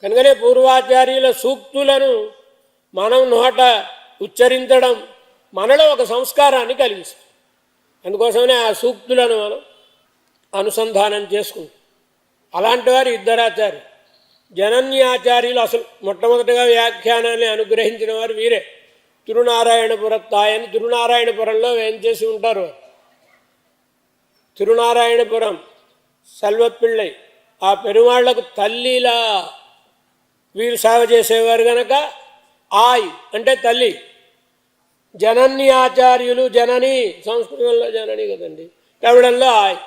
కనుకనే పూర్వాచార్యుల సూక్తులను మనం నోట ఉచ్చరించడం మనలో ఒక సంస్కారాన్ని కలిగిస్తుంది. అందుకోసమనే ఆ సూక్తులను మనం అనుసంధానం చేసుకుంటాం. అలాంటి వారు 2 ఆచార్యులు. జనన్యాచార్యులు అసలు మొట్టమొదటిగా వ్యాఖ్యానాన్ని అనుగ్రహించిన వారు వీరే. తిరునారాయణపురత్తాయని తిరునారాయణపురంలో వేంచేసి ఉంటారు. తిరునారాయణపురం సెల్వపిళ్ళై ఆ పెరుమాళ్లకు తల్లిలా వీరు సేవ చేసేవారు కనుక ఆయ్ అంటే తల్లి. జనని ఆచార్యులు, జనని సంస్కృతంలో జనని కదండి, తమిళంలో ఆయ్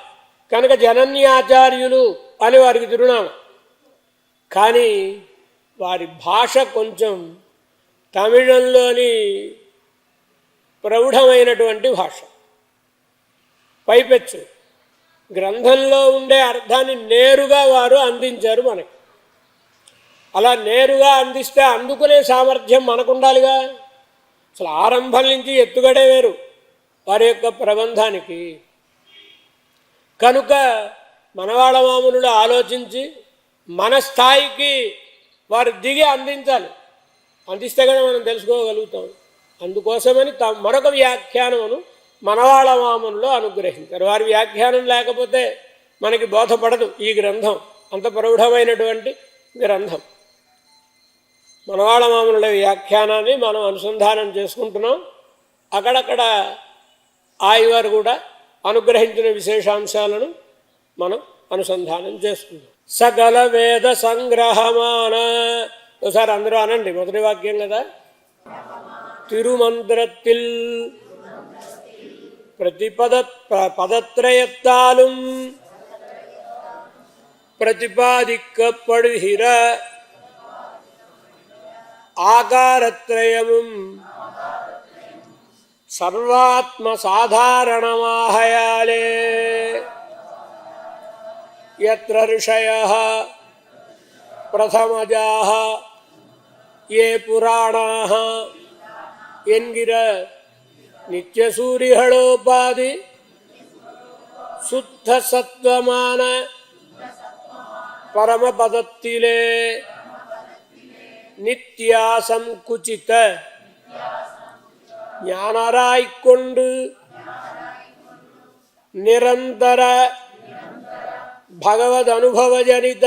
కనుక జనని ఆచార్యులు అని వారికి తిరునామం. కానీ వారి భాష కొంచెం తమిళంలోని ప్రౌఢమైనటువంటి భాష, పైపెచ్చు. గ్రంథంలో ఉండే అర్థాన్ని నేరుగా వారు అందించారు మనకి. అలా నేరుగా అందిస్తే అందుకునే సామర్థ్యం మనకు ఉండాలిగా. అసలు ఆరంభం నుంచి ఎత్తుగడే వేరు వారి యొక్క ప్రబంధానికి. కనుక మనవాళ్ళ మామూలుడు ఆలోచించి మన స్థాయికి వారు దిగి అందించాలి. అందిస్తే కదా మనం తెలుసుకోగలుగుతాం. అందుకోసమని మరొక వ్యాఖ్యానమును మనవాళ్ళ మామూలులో అనుగ్రహించారు. వారి వ్యాఖ్యానం లేకపోతే మనకి బోధపడదు ఈ గ్రంథం, అంత ప్రౌఢమైనటువంటి గ్రంథం. మనవాళ్ళ మామూలుల వ్యాఖ్యానాన్ని మనం అనుసంధానం చేసుకుంటున్నాం. అక్కడక్కడ ఆయవారు కూడా అనుగ్రహించిన విశేషాంశాలను మనం అనుసంధానం చేసుకుంటాం. సకల వేద సంగ్రహమాన, ఒకసారి అందరూ అనండి, మొదటి వాక్యం కదా. తిరుమంత్రத்தில் பதத்ரயத்தாலும் பிரதிபாதிக்கப்படுகிற ஆகாரத்ரயமும் சர்வாத்ம சாதாரணமாகையாலே யத்ர ऋषयः பிரதமஜாः ये புராணாः என்கிற நித்தியசூரிகளோபாதி சுத்த சத்வமான பரமபதத்திலே நித்யாசங்குச்சித ஞானராய்க்கொண்டு நிரந்தர பகவத் அனுபவஜனித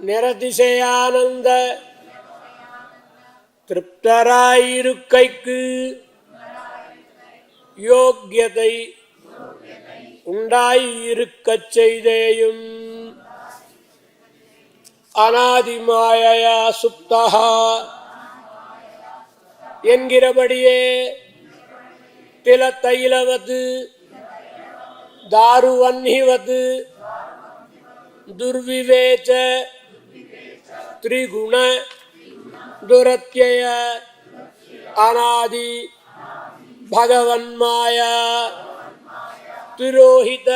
நிரதிசயானந்த திருப்தராயிருக்கைக்கு யோக்கியதை உண்டாயிருக்கச் செய்தேயும் அநாதிமாயையா சுப்தஹா என்கிறபடியே தில தைலவது தாருவன்னிவது துர்விவேச்ச த்ரிகுண துரத்யய அநாதி பகவன்மாயா திரோஹித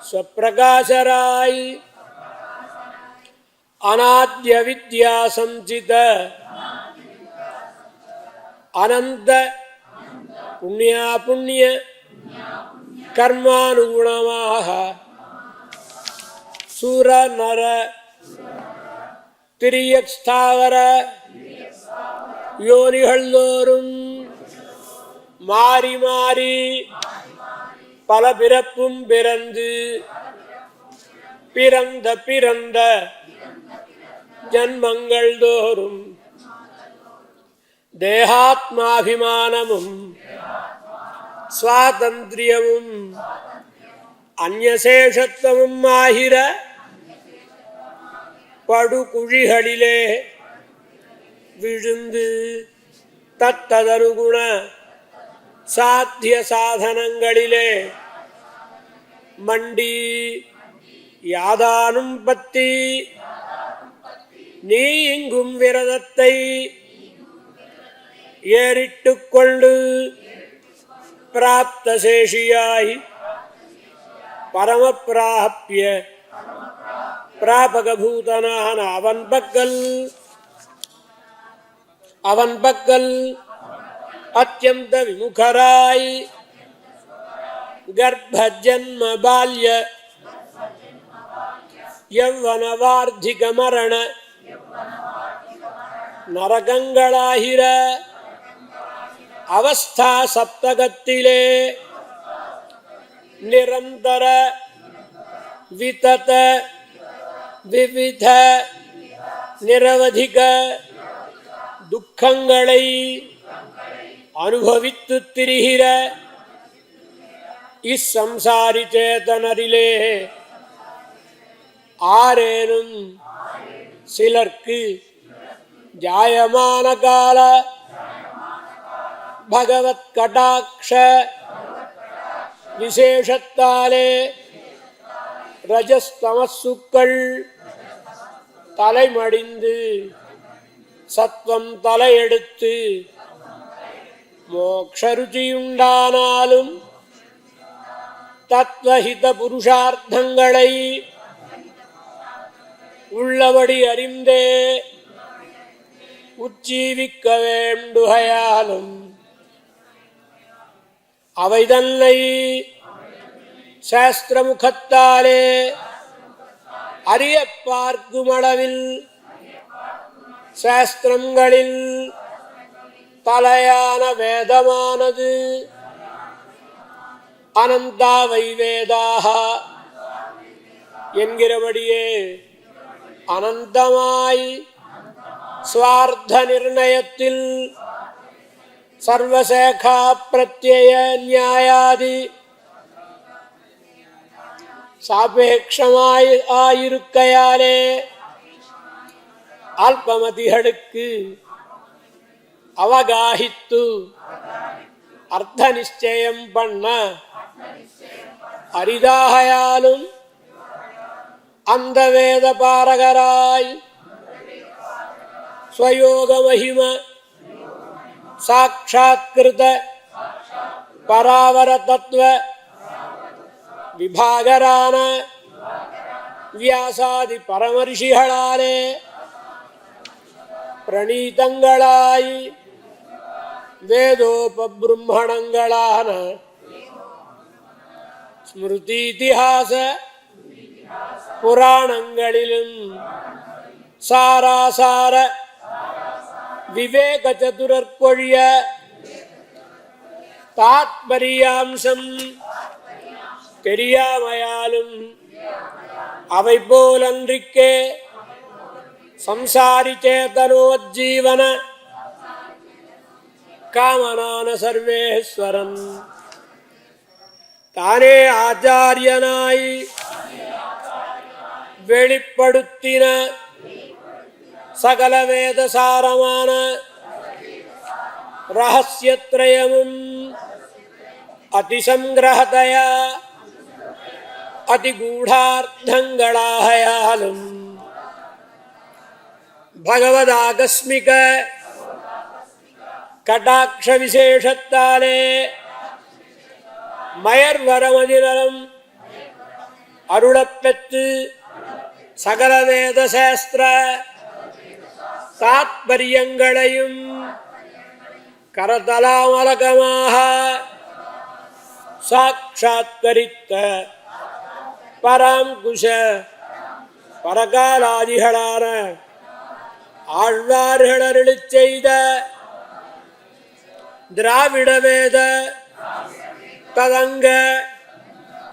ஸ்வப்பிரகாசராய் அநாத்ய வித்யா சஞ்சித அனந்த புண்ணியா புண்ணிய கர்மானுகுணமாக சூர நர திரியக்ஸ்தாவர யோனிகள் தோறும் மாறி மாறி பல பிறப்பும் பிறந்து பிறந்த பிறந்த ஜன்மங்கள் தோறும் தேகாத்மாபிமானமும் சுவாதந்திரியமும் அந்நசேஷத்துவமும் ஆகிற படுகுழிகளிலே விழுந்து தத்ததனுகுண சாத்திய சாதனங்களிலே மண்டி யாதானும் பத்தி நீ இங்கும் விரதத்தை ஏறிட்டு கொண்டு பிராப்த சேஷியாய் பரமப்பிராப்ய பிராபகபூதனான அவன் பக்கல் அத்யந்த விமுகராய் கர்ப்ப ஜன்ம பால்ய யௌவன வார்த்திக மரண நரகங்களாகிற அவஸ்தா சப்தகத்திலே நிரந்தர விதத விவித நிரவதிக துக்கங்களை அனுபவித்து திரிகிற இச்சம்சாரி சேதனரிலே ஆரேனும் சிலர்க்கு ஜாயமான கால பகவத் கடாக்ஷ விசேஷத்தாலே ரஜஸ்தமசுக்கள் தலைமடிந்து சத்வம் தலையெடுத்து மோக்ஷருச்சியுண்டானாலும் தத்வஹித புருஷார்த்தங்களை உள்ளபடி அறிந்தே உஜ்ஜீவிக்க வேண்டுகையாலும் அவை தன்னை சாஸ்திரமுகத்தாலே அறிய பார்க்கும் அளவில் சாஸ்திரங்களில் தலையான வேதமானது அனந்தாவை வேதாக என்கிறபடியே அனந்தமாய் ஸ்வார்த்த நிர்ணயத்தில் சர்வசேகா பிரத்யய நியாயாதி சாபேட்சமாய் ஆயிருக்கையாலே அல்பமதிகளுக்கு அவகாஹித்து அர்த்த நிச்சயம் பண்ண அரிதாகையாலும் அந்த வேத பாரகராய் ஸ்வயோக மகிம சாட்சாத்கிருத பராவர தத்துவ விபாகரான வியாசாதி பரமரிஷிகளாலே பிரணீதங்களாய் வேதோபபிரம்மணங்களான ஸ்மிருதிதிஹாச புராணங்களிலும் சாராசார விவேக சதுரற்கொழிய தாத்பரியாம்சம் தெரியாமையாலும் அவை போலன்றிக்கே சம்சாரி சேதனோஜ்ஜீவன காமனான சர்வேஸ்வரன் தானே ஆச்சாரியனாய் வெளிப்படுத்தின சகல வேதசாரமான ரகசியத்ரயமும் அதிசங்கிரகதயா அதிகூடார்த்தங்களாகையாலும் ഭഗവദാകസ്മിക കടാക്ഷ വിശേഷത്താലേ மயர்வரமதிநலம் அருளப்பெற்று சகல வேத சாஸ்திர தாத்பரியங்களையும் கரதலாமலகமாக சாட்சாத்கரித்த பராங்குஷ பரகாலாதிகளான ஆழ்வார்கள் அருளிச் செய்த திராவிட வேத ததங்க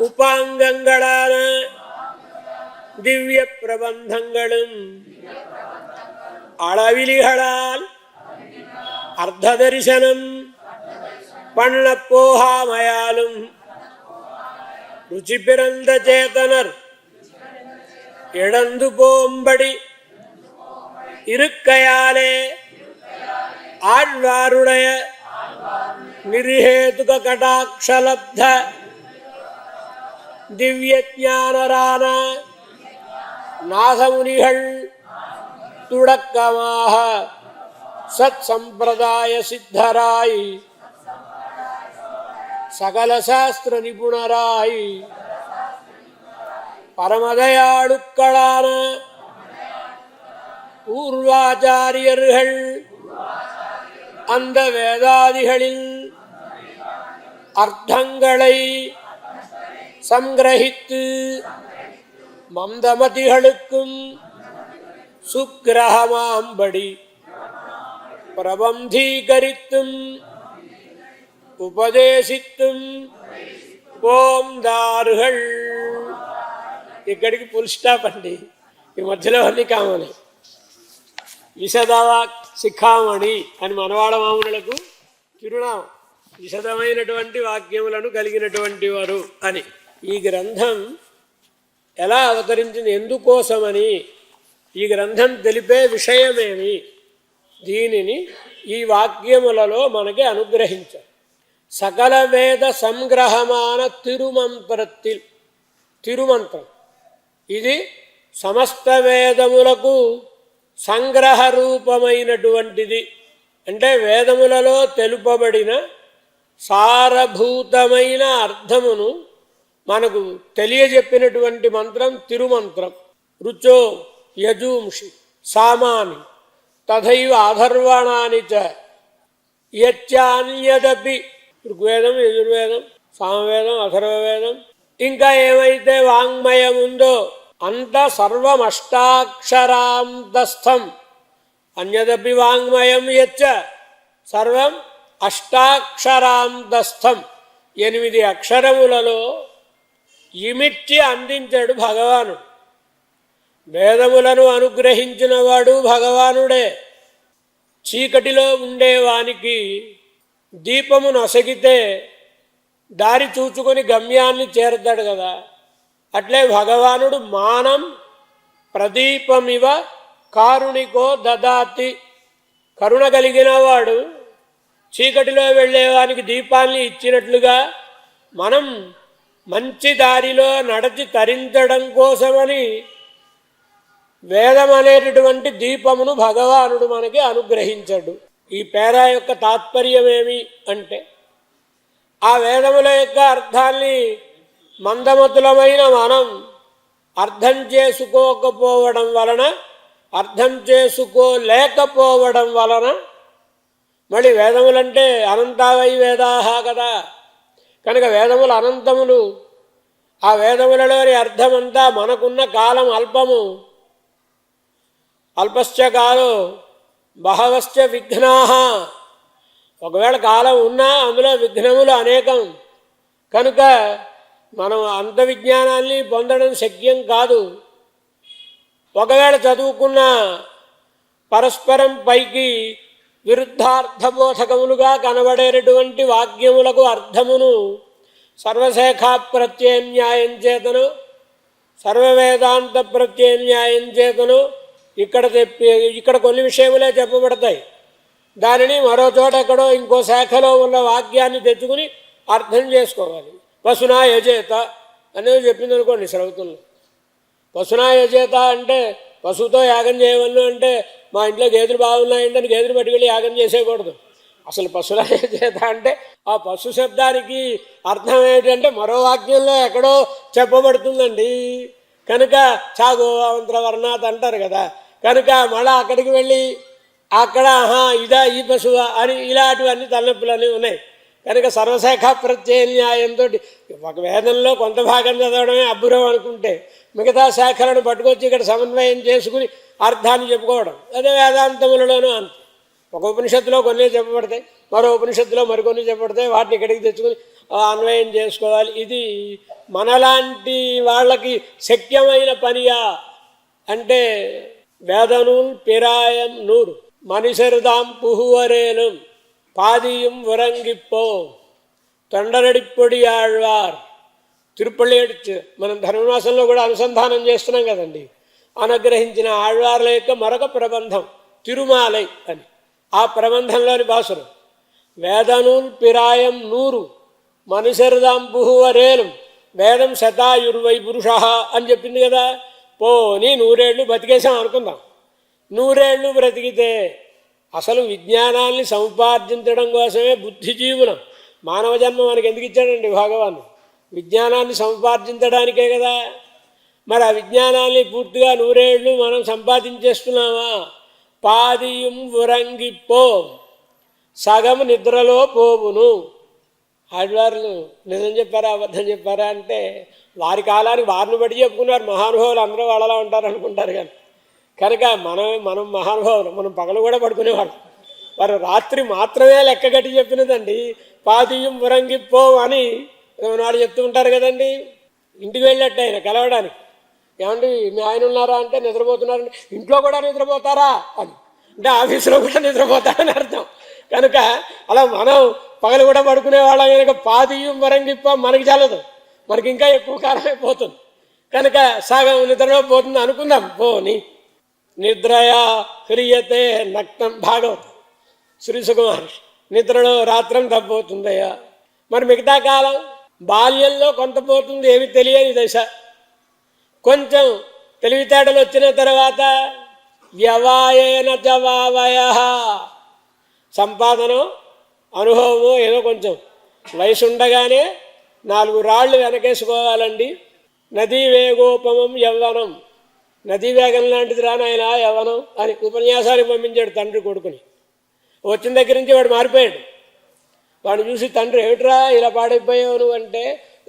உபாங்கங்களான திவ்ய பிரபந்தங்களும் அளவிலிகளால் அர்த்த தரிசனம் பண்ணப்போகாமையாலும் ருச்சி பிறந்த சேதனர் இழந்து போம்படி இருக்கையாலே ஆழ்வாருடைய நிர்ஹேதுக கடாட்சலப்த திவ்ய ஞானரான நாதமுனிகள் துடக்கமாக சத் சம்பிரதாய சித்தராய் சகல சாஸ்திர நிபுணராய் பரமதயாளுக்களான பூர்வாச்சாரியர்கள் அந்த வேதாதிகளின் அர்த்தங்களை சங்கிரகித்து மந்தமதிகளுக்கும் சுக்கிரகமாம்படி பிரபந்தீகரித்தும் உபதேசித்தும் పోందారుహళ్. ఇక్కడికి ఫుల్ స్టాప్ అండి. ఈ మధ్యలో అన్ని కామని. విశదవా శిఖామణి అని మనవాడ మామూలులకు తిరునామం. విశదమైనటువంటి వాక్యములను కలిగినటువంటి వారు అని. ఈ గ్రంథం ఎలా అవతరించింది, ఎందుకోసమని, ఈ గ్రంథం తెలిపే విషయమేమి, దీనిని ఈ వాక్యములలో మనకి అనుగ్రహించారు. సకల వేద సంగ్రహమాన తిరుమంత్రం ఇది సమస్త వేదములకు సంగ్రహ రూపమైనటువంటిది. అంటే వేదములలో తెలుపబడిన సారభూతమైన అర్థమును మనకు తెలియజెప్పినటువంటి మంత్రం తిరుమంత్రం. రుచో యజూంషి సామాని తథైవ అధర్వణాని చ యచ్చాన్యదపి. ఋగ్వేదం, యజుర్వేదం, సామవేదం, అథర్వవేదం, ఇంకా ఏమైతే వాంగ్మయం ఉందో అంత సర్వమష్టాక్షరాంతస్థం. అన్యదపి వాంగ్మయం యచ్చ సర్వం అష్టాక్షరాంతస్థం. 8 అక్షరములలో ఇమిడ్చి అందించాడు భగవానుడు. వేదములను అనుగ్రహించినవాడు భగవానుడే. చీకటిలో ఉండేవానికి దీపము నొసగితే దారి చూచుకొని గమ్యాన్ని చేరుతాడు కదా, అట్లే భగవానుడు మానం ప్రదీపమివ కారుణికో దదాతి. కరుణ కలిగిన వాడు చీకటిలో వెళ్ళేవానికి దీపాన్ని ఇచ్చినట్లుగా మనం మంచి దారిలో నడచి తరించడం కోసమని వేదం అనేటటువంటి దీపమును భగవానుడు మనకి అనుగ్రహించాడు. ఈ పేరా యొక్క తాత్పర్యమేమి అంటే, ఆ వేదముల యొక్క అర్థాన్ని మందమతులమైన మనం అర్థం చేసుకోకపోవడం వలన, అర్థం చేసుకోలేకపోవడం వలన, మళ్ళీ వేదములంటే అనంతావై వేదాహ కదా, కనుక వేదములు అనంతములు. ఆ వేదములలోని అర్థమంతా మనకున్న కాలం అల్పము. అల్పశ్చ కాలో బహవశ్చ విఘ్నాః. ఒకవేళ కాలం ఉన్నా అందులో విఘ్నములు అనేకం. కనుక మనం అంత విజ్ఞానాన్ని పొందడం శక్యం కాదు. ఒకవేళ చదువుకున్న పరస్పరం పైకి విరుద్ధార్థబోధకములుగా కనబడేటటువంటి వాక్యములకు అర్థమును సర్వశాఖా ప్రత్యయన్యాయం చేతను, సర్వవేదాంత ప్రత్యయన్యాయం చేతను ఇక్కడ కొన్ని విషయములే చెప్పబడతాయి. దానిని మరో చోట ఎక్కడో ఇంకో శాఖలో ఉన్న వాక్యాన్ని తెచ్చుకుని అర్థం చేసుకోవాలి. పశునా యజేత అనేది చెప్పింది అనుకోండి శ్రౌతుల్లో. పశునా యజేత అంటే పశువుతో యాగం చేయవలను అంటే మా ఇంట్లో గేదెలు బాగున్నాయండి అని గేదెలు పట్టుకెళ్ళి యాగం చేసేయకూడదు. అసలు పశువుల చేత అంటే ఆ పశు శబ్దానికి అర్థం ఏంటంటే మరో వాక్యంలో ఎక్కడో చెప్పబడుతుందండి. కనుక చాగో అవంత్రవర్ణాత్ అంటారు కదా. కనుక మళ్ళీ అక్కడికి వెళ్ళి అక్కడ ఇదా ఈ పశువా అని ఇలాంటివన్నీ తలనొప్పులన్నీ ఉన్నాయి. కనుక సర్వశాఖ ప్రత్యయ న్యాయంతో ఒక వేదంలో కొంత భాగం చదవడమే అబ్బురం అనుకుంటే మిగతా శాఖలను పట్టుకొచ్చి ఇక్కడ సమన్వయం చేసుకుని అర్థాన్ని చెప్పుకోవడం అదే వేదాంతములలోనూ అంత. ఒక ఉపనిషత్తులో కొన్ని చెప్పబడతాయి, మరో ఉపనిషత్తులో మరికొన్ని చెప్పబడతాయి. వాటిని ఇక్కడికి తెచ్చుకుని అన్వయం చేసుకోవాలి. ఇది మనలాంటి వాళ్ళకి శక్యమైన పనియా అంటే వేదనూల్ పిరాయం నూరు మనిషరుదాం పుహువరేలం పాదియం ఉరంగిప్పో తొండరడిప్పొడి ఆళ్వార్ తిరుపల్లి మనం ధర్మమాసంలో కూడా అనుసంధానం చేస్తున్నాం కదండి. అనుగ్రహించిన ఆళ్వార్ల యొక్క మరొక ప్రబంధం తిరుమాలై అని. ఆ ప్రబంధంలోని భాషలు వేదనూల్ పిరాయం నూరు మనుషరుదాం పుహువరేలం వేదం శతాయుర్వై పురుష అని చెప్పింది కదా. పోనీ 100 ఏళ్ళు బతికేసాం అనుకుందాం. 100 ఏళ్ళు బ్రతికితే అసలు విజ్ఞానాన్ని సముపార్జించడం కోసమే బుద్ధిజీవులం. మానవ జన్మ మనకి ఎందుకు ఇచ్చాడండి భగవాన్? విజ్ఞానాన్ని సముపార్జించడానికే కదా. మరి ఆ విజ్ఞానాన్ని పూర్తిగా 100 ఏళ్ళు మనం సంపాదించేస్తున్నామా? పాదియం ఉరంగిప్పో సగం నిద్రలో పోవును. ఆడవారు నిజం చెప్పారా అబద్ధం చెప్పారా అంటే వారి కాలానికి వారిని బట్టి చెప్పుకున్నారు. మహానుభావులు అందరూ వాళ్ళలా ఉంటారు అనుకుంటారు. కానీ కనుక మనం మహానుభావులు, మనం పగలు కూడా పడుకునేవాళ్ళం. వారు రాత్రి మాత్రమే లెక్క కట్టి చెప్పినదండి. పాదియం ఉరంగిప్పో అని వాడు చెప్తూ ఉంటారు కదండి. ఇంటికి వెళ్ళట్టు ఆయన కలవడానికి, ఏమండి మీ ఆయన ఉన్నారా అంటే నిద్రపోతున్నారండి. ఇంట్లో కూడా నిద్రపోతారా అని అంటే ఆఫీసులో కూడా నిద్రపోతారని అర్థం. కనుక అలా మనం పగలు కూడా పడుకునే వాళ్ళం కనుక పాదియం వరంగిప్ప మనకి చాలదు, మనకి ఇంకా ఎక్కువ కాలం అయిపోతుంది. కనుక సగం నిద్రలో పోతుంది అనుకుందాం. పోని నిద్రయా హ్రియతే నక్తం భాగవతం శ్రీ సుకుమార్ నిద్రలో రాత్రం తప్పిపోతుందయ్యా. మరి మిగతా కాలం బాల్యంలో కొంత పోతుంది, ఏమి తెలియని దశ. కొంచెం తెలివితేటలు వచ్చిన తర్వాత వ్యవాయేన జవావయ సంపాదన అనుభవము ఏదో కొంచెం వయసు ఉండగానే 4 రాళ్ళు వెనకేసుకోవాలండి. నదీ వేగోపమం యవ్వనం, నదీ వేగం లాంటిది రా నాయన యవ్వనం అని ఉపన్యాసానికి పంపించాడు తండ్రి కొడుకుని. వచ్చిన దగ్గర నుంచి వాడు మారిపోయాడు. వాడిని చూసి తండ్రి ఏమిట్రా ఇలా పాడైపోయావు నువ్వు అంటే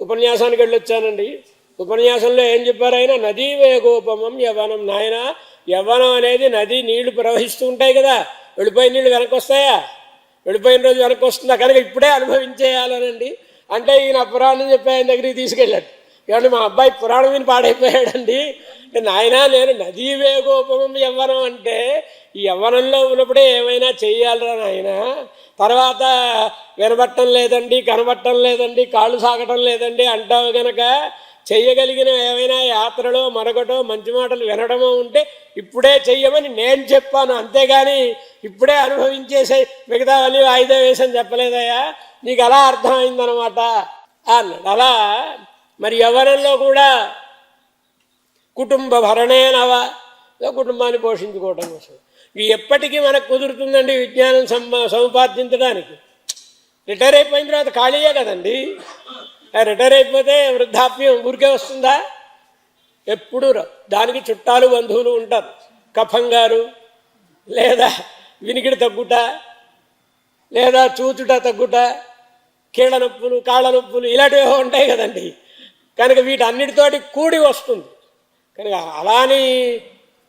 ఉపన్యాసానికి వెళ్ళొచ్చానండి. ఉపన్యాసంలో ఏం చెప్పారు ఆయన? నదీ వేగోపమం యవ్వనం. నాయన యవ్వనం అనేది నది నీళ్లు ప్రవహిస్తూ ఉంటాయి కదా, వెళ్ళిపోయిన నీళ్ళు వెనక్కి వస్తాయా? వెళ్ళిపోయిన రోజు వెనక్కి వస్తుందా? కనుక ఇప్పుడే అనుభవించేయాలనండి. అంటే ఈయన పురాణం చెప్పి ఆయన దగ్గరికి తీసుకెళ్ళాడు. ఏమంటే మా అబ్బాయి పురాణం విని పాడైపోయాడండి అంటే నాయన నేను నదీ వేగోపమం యవ్వనం అంటే ఈ యవ్వనంలో ఉన్నప్పుడే ఏమైనా చెయ్యాలరా నాయన. తర్వాత వినబట్టం లేదండి, కనబట్టం లేదండి, కాళ్ళు సాగటం లేదండి అంటావు గనక చెయ్యగలిగిన ఏమైనా యాత్రలో మరొకటో మంచి మాటలు వినడమో ఉంటే ఇప్పుడే చెయ్యమని నేను చెప్పాను, అంతేగాని ఇప్పుడే అనుభవించేసే మిగతావన్నీ వాయిదా వేసని చెప్పలేదయ్యా. నీకు అలా అర్థమైందనమాట అన్నాడు. అలా మరి యవ్వనంలో కూడా కుటుంబ భరణేనవా, కుటుంబాన్ని పోషించుకోవడం కోసం ఎప్పటికీ మనకు కుదురుతుందండి విజ్ఞానం సముపార్జించడానికి. రిటైర్ అయిపోయిన తర్వాత ఖాళీయే కదండి. రిటైర్ అయిపోతే వృద్ధాప్యం ఊరికే వస్తుందా? ఎప్పుడు దానికి చుట్టాలు బంధువులు ఉంటారు. కఫం గారు, లేదా వినికిడి తగ్గుట, లేదా చూచుట తగ్గుట, కీళ్ళ నొప్పులు, కాళ్ళ నొప్పులు ఇలాంటివి ఉంటాయి కదండి. కనుక వీటన్నిటితోటి కూడి వస్తుంది. కనుక అలాని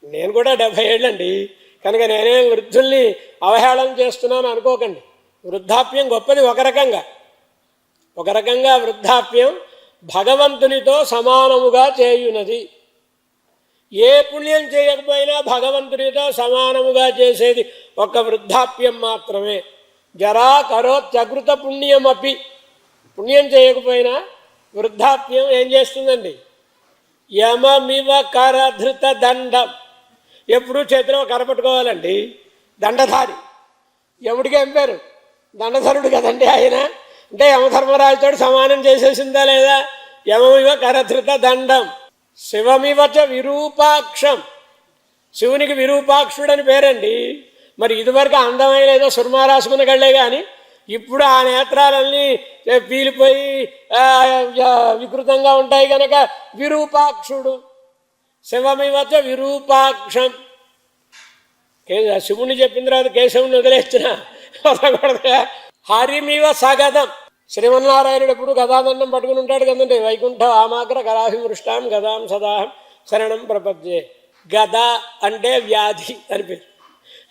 నేను కూడా 70 ఏళ్ళండి. కనుక నేనేం వృద్ధుల్ని అవహేళన చేస్తున్నాను అనుకోకండి. వృద్ధాప్యం గొప్పది ఒక రకంగా వృద్ధాప్యం భగవంతునితో సమానముగా చేయునది. ఏ పుణ్యం చేయకపోయినా భగవంతునితో సమానముగా చేసేది ఒక వృద్ధాప్యం మాత్రమే. జరా కరోత్యకృత పుణ్యమపి, పుణ్యం చేయకపోయినా వృద్ధాప్యం ఏం చేస్తుందండి? యమమివ కరధృత దండం, ఎప్పుడూ చేతిలో కరపట్టుకోవాలండి. దండధారి యముడికి ఏం పేరు? దండధరుడు కదండి ఆయన. అంటే యమధర్మరాజుతో సమానం చేసేసిందా లేదా? యమమివ కరధృత దండం శివమివచ విరూపాక్షం, శివునికి విరూపాక్షుడని పేరండి. మరి ఇదివరకు అందమైన ఏదో సుర్మా రాసుకున్న కళ్ళే కానీ ఇప్పుడు ఆ నేత్రాలన్నీ పీలిపోయి వికృతంగా ఉంటాయి కనుక విరూపాక్షుడు. శివమివచ విరూపాక్షం. శివుని చెప్పిన తర్వాత కేశవుని వదిలేసిన వదలకూడదుగా. హరిమివ సగదం. శ్రీమన్నారాయణుడు ఎప్పుడు గదాదండం పట్టుకుని ఉంటాడు కదండి. వైకుంఠ ఆమాగ్ర కరాభిమృష్టాం గదాం సదాహం శరణం ప్రపద్యే. గద అంటే వ్యాధి అని పేరు.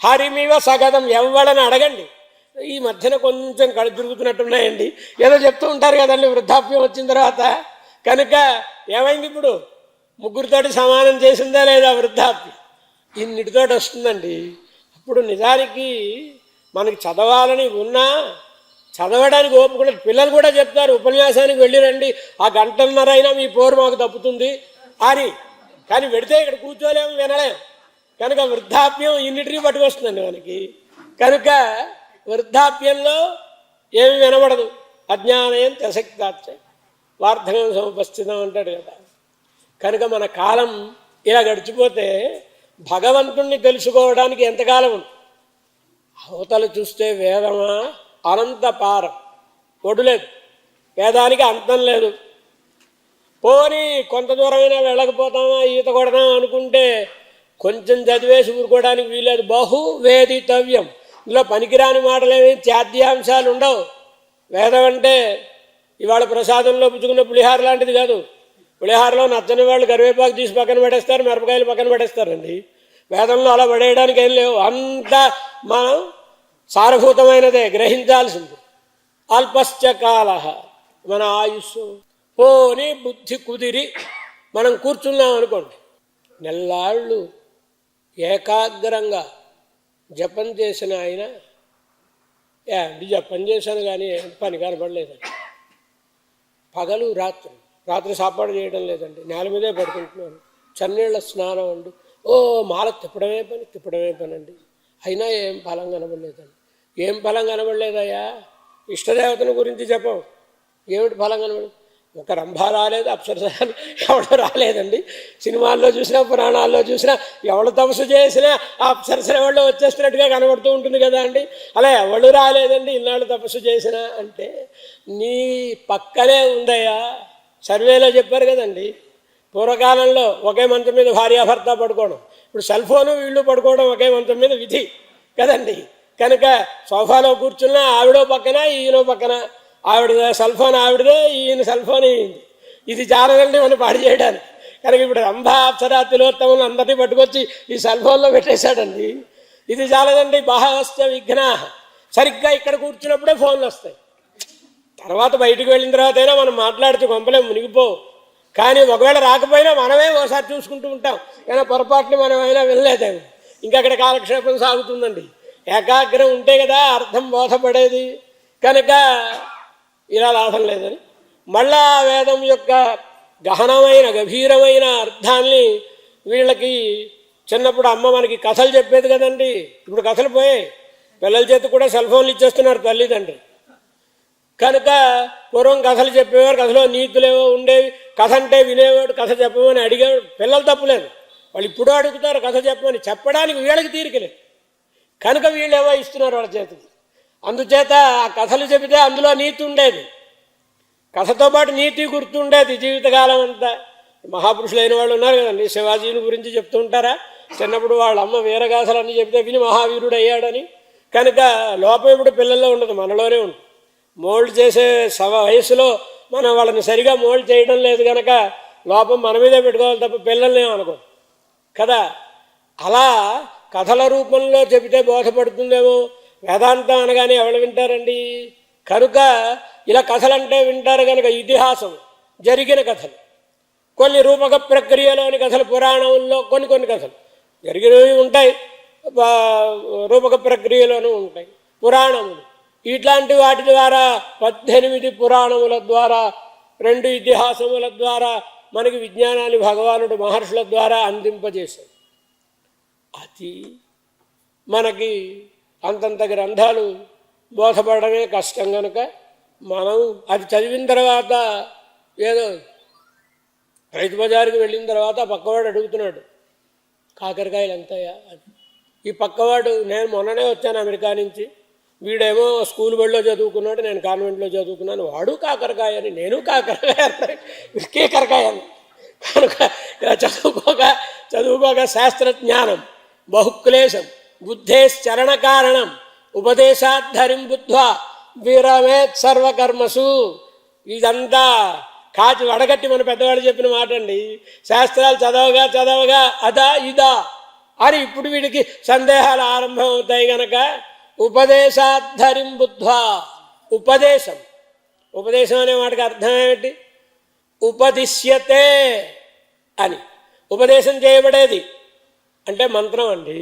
హరిమివ సగదం. ఎవడని అడగండి. ఈ మధ్యన కొంచెం కళ్ళు తిరుగుతున్నట్టున్నాయండి. ఏదో చెప్తూ ఉంటారు కదండి వృద్ధాప్యం వచ్చిన తర్వాత. కనుక ఏమైంది ఇప్పుడు? ముగ్గురితోటి సమానం చేసిందా లేదా వృద్ధాప్యం? ఇన్నిటితోటి వస్తుందండి. అప్పుడు నిజానికి మనకి చదవాలని ఉన్నా చదవడానికి ఓపుకుండా పిల్లలు కూడా చెప్తారు, ఉపన్యాసానికి వెళ్ళిరండి, ఆ గంటన్నర అయినా మీ పోరు మాకు తప్పుతుంది అని. కానీ పెడితే ఇక్కడ కూర్చోలేము, వినలేము. కనుక వృద్ధాప్యం ఇన్నిటినీ పట్టుకొస్తుందండి మనకి. కనుక వృద్ధాప్యంలో ఏమి వినబడదు. అజ్ఞానయం త్యసక్తాచ్చ వార్ధకం సముపస్థితం అంటాడు కదా. కనుక మన కాలం ఇలా గడిచిపోతే భగవంతుణ్ణి తెలుసుకోవడానికి ఎంతకాలం ఉంది? అవతలు చూస్తే వేదమా అనంత పారం, ఒడులేదు, వేదానికి అంతం లేదు. పోనీ కొంత దూరమైనా వెళ్ళకపోతామా, ఈత కొడదాం అనుకుంటే కొంచెం చదివేసి ఊరుకోవడానికి వీలేదు. బహు వేదితవ్యం. ఇందులో పనికిరాని మాటలేమి త్యాద్యాంశాలు ఉండవు. వేదం అంటే ఇవాళ ప్రసాదంలో పుచ్చుకున్న పులిహార లాంటిది కాదు. పులిహారలో నచ్చని వాళ్ళు కరివేపాకు తీసి పక్కన పడేస్తారు, మిరపకాయలు పక్కన పడేస్తారండి. వేదంలో అలా పడేయడానికి ఏం లేవు. అంతా మనం సారభూతమైనదే గ్రహించాల్సింది. అల్పశ్చకాల మన ఆయుస్సు. పోని బుద్ధి కుదిరి మనం కూర్చున్నాం అనుకోండి, నెల్లాళ్ళు ఏకాగ్రంగా జపం చేసిన ఆయన జపం చేశాను కానీ పని కనపడలేదండి. పగలు రాత్రి సాపాడు చేయడం లేదండి, నేల మీదే పడుకుంటున్నాను, చన్నీళ్ళ స్నానం అండి, మాల తిప్పడమే పని అండి. అయినా ఏం ఫలం కనబడలేదండి. ఏం ఫలం కనబడలేదయ్యా? ఇష్టదేవతల గురించి చెప్పం, ఏమిటి ఫలం కనబడలేదు? ఒక రంభ రాలేదు, అప్సరసాలు ఎవడో రాలేదండి. సినిమాల్లో చూసినా పురాణాల్లో చూసినా ఎవడు తపస్సు చేసినా ఆ అప్సరసలు ఎవడో వచ్చేస్తున్నట్టుగా కనబడుతూ ఉంటుంది కదా అండి. అలా ఎవడు రాలేదండి ఇన్నాళ్ళు తపస్సు చేసినా అంటే. నీ పక్కనే ఉందయ్యా. సర్వేలో చెప్పారు కదండి, పూర్వకాలంలో ఒకే మంచం మీద భార్యాభర్త పడుకోవడం, ఇప్పుడు సెల్ ఫోను వీళ్ళు పడుకోవడం ఒకే మంచం మీద విధి కదండి. కనుక సోఫాలో కూర్చున్నా ఆవిడో పక్కన ఈయనో పక్కన, ఆవిడ సెల్ ఫోన్ ఆవిడదే, ఈయన సెల్ ఫోన్ ఈయనది. ఇది చాలదండి మనం పాడు చేయడానికి. కనుక ఇప్పుడు రంభ అప్సరా తిలోత్తములు అందరినీ పట్టుకొచ్చి ఈ సెల్ ఫోన్లో పెట్టేశాడండి. ఇది చాలదండి. బాహవస్య విఘ్నా. సరిగ్గా ఇక్కడ కూర్చున్నప్పుడే ఫోన్లు వస్తాయి. తర్వాత బయటకు వెళ్ళిన తర్వాత అయినా మనం మాట్లాడుతూ కొంపలే మునిగిపోవు. కానీ ఒకవేళ రాకపోయినా మనమే ఒకసారి చూసుకుంటూ ఉంటాం, కానీ పొరపాటుని మనమైనా వెళ్ళలేదేమో. ఇంకక్కడ కాలక్షేపం సాగుతుందండి. ఏకాగ్రం ఉంటే కదా అర్థం బోధపడేది. కనుక ఇలా లాభం లేదని మళ్ళా వేదం యొక్క గహనమైన గభీరమైన అర్థాన్ని వీళ్ళకి చిన్నప్పుడు అమ్మ మనకి కథలు చెప్పేది కదండి. ఇప్పుడు కథలు పోయాయి, పిల్లల చేత కూడా సెల్ ఫోన్లు ఇచ్చేస్తున్నారు తల్లిదండ్రి. కనుక పూర్వం కథలు చెప్పేవారు, కథలో నీతులేవో ఉండేవి. కథ అంటే వినేవాడు, కథ చెప్పమని అడిగేవాడు. పిల్లలు తప్పులేదు, వాళ్ళు ఇప్పుడు అడుగుతారు కథ చెప్పమని. చెప్పడానికి వీళ్ళకి తీరికలేదు కనుక వీళ్ళు ఏవో ఇస్తున్నారు వాళ్ళ చేతికి. అందుచేత ఆ కథలు చెబితే అందులో నీతి ఉండేది, కథతో పాటు నీతి గుర్తుండేది జీవితకాలం అంతా. మహాపురుషులైన వాళ్ళు ఉన్నారు కదండి, శివాజీని గురించి చెప్తూ ఉంటారా? చిన్నప్పుడు వాళ్ళ అమ్మ వీరగాథలన్నీ చెబితే విని మహావీరుడు అయ్యాడని. కనుక లోపం ఇప్పుడు పిల్లల్లో ఉండదు, మనలోనే ఉంటుంది. మోల్డ్ చేసే వయసులో మనం వాళ్ళని సరిగా మోల్డ్ చేయడం లేదు కనుక లోపం మన మీదే పెట్టుకోవాలి తప్ప పిల్లల్ని అనుకో కదా. అలా కథల రూపంలో చెబితే బోధపడుతుందేమో. వేదాంతం అనగానే ఎవరు వింటారండి? కనుక ఇలా కథలంటే వింటారు కనుక ఇతిహాసం జరిగిన కథలు, కొన్ని రూపక ప్రక్రియలోని కథలు, పురాణంలో కొన్ని కథలు జరిగినవి ఉంటాయి, రూపక ప్రక్రియలోనూ ఉంటాయి పురాణములు. ఇట్లాంటి వాటి ద్వారా 18 పురాణముల ద్వారా 2 ఇతిహాసముల ద్వారా మనకి విజ్ఞానాన్ని భగవానుడు మహర్షుల ద్వారా అందింపజేశాడు. అది మనకి అంతంత గ్రంథాలు బోధపడమే కష్టం కనుక మనం అది చదివిన తర్వాత ఏదో రైతు బజారుకి వెళ్ళిన తర్వాత పక్కవాడు అడుగుతున్నాడు, కాకరకాయలు ఎంతయ్యా అని. ఈ పక్కవాడు, నేను మొన్ననే వచ్చాను అమెరికా నుంచి, వీడేమో స్కూల్ బడిలో చదువుకున్నాడు, నేను కాన్వెంట్లో చదువుకున్నాను, వాడు కాకరకాయ అని, నేను కాకరకాయ కేకరకాయ అని. కనుక ఇలా చదువుకోక శాస్త్రజ్ఞానం బహుక్లేశం బుద్ధేశ్చరణ కారణం ఉపదేశాద్ధరిం బుద్ధ్వా విరమేత్ సర్వకర్మసు. ఇదంతా కాచి వడగట్టి మన పెద్దవాళ్ళు చెప్పిన మాట అండి. శాస్త్రాలు చదవగా అదా ఇదా అని ఇప్పుడు వీడికి సందేహాలు ఆరంభం అవుతాయి గనక ఉపదేశాద్ధరిం బుద్ధ్వా. ఉపదేశం అనే మాటకి అర్థం ఏమిటి? ఉపదిశ్యతే అని. ఉపదేశం చేయబడేది అంటే మంత్రం అండి.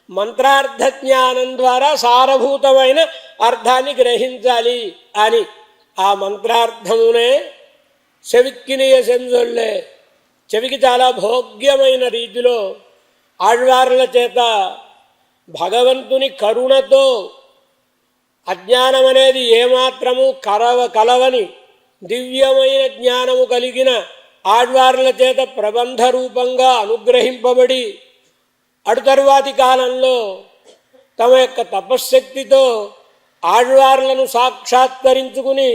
మంత్రార్థ జ్ఞానం ద్వారా సారభూతమైన అర్థాన్ని గ్రహించాలి అని. ఆ మంత్రార్థమునే చెవిక్కినియ సెంజొల్లే, చెవికి చాలా భోగ్యమైన రీతిలో ఆళ్వార్ల చేత భగవంతుని కరుణతో అజ్ఞానం అనేది ఏమాత్రము కలవని దివ్యమైన జ్ఞానము కలిగిన ఆళ్వార్ల చేత ప్రబంధ రూపంగా అనుగ్రహింపబడి తరువాతి కాలంలో తమ యొక్క తపశ్శక్తితో ఆళ్వార్లను సాక్షాత్కరించుకుని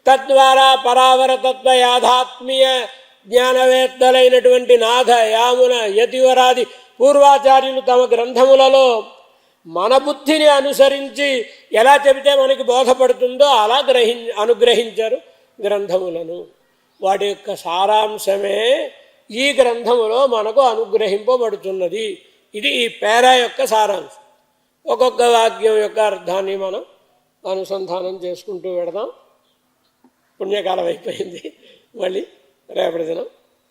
తద్వారా పరావరతత్వ యాథాత్మీయ జ్ఞానవేత్తలైనటువంటి నాథ యామున యతివరాది పూర్వాచార్యులు తమ గ్రంథములలో మన బుద్ధిని అనుసరించి ఎలా చెబితే మనకి బోధపడుతుందో అలా అనుగ్రహించారు గ్రంథములను. వాటి యొక్క సారాంశమే ఈ గ్రంథములో మనకు అనుగ్రహింపబడుతున్నది. ఇది ఈ పేరా యొక్క సారాంశం. ఒక్కొక్క వాక్యం యొక్క అర్థాన్ని మనం అనుసంధానం చేసుకుంటూ పెడదాం. పుణ్యకాలం అయిపోయింది, మళ్ళీ రేపటి దినం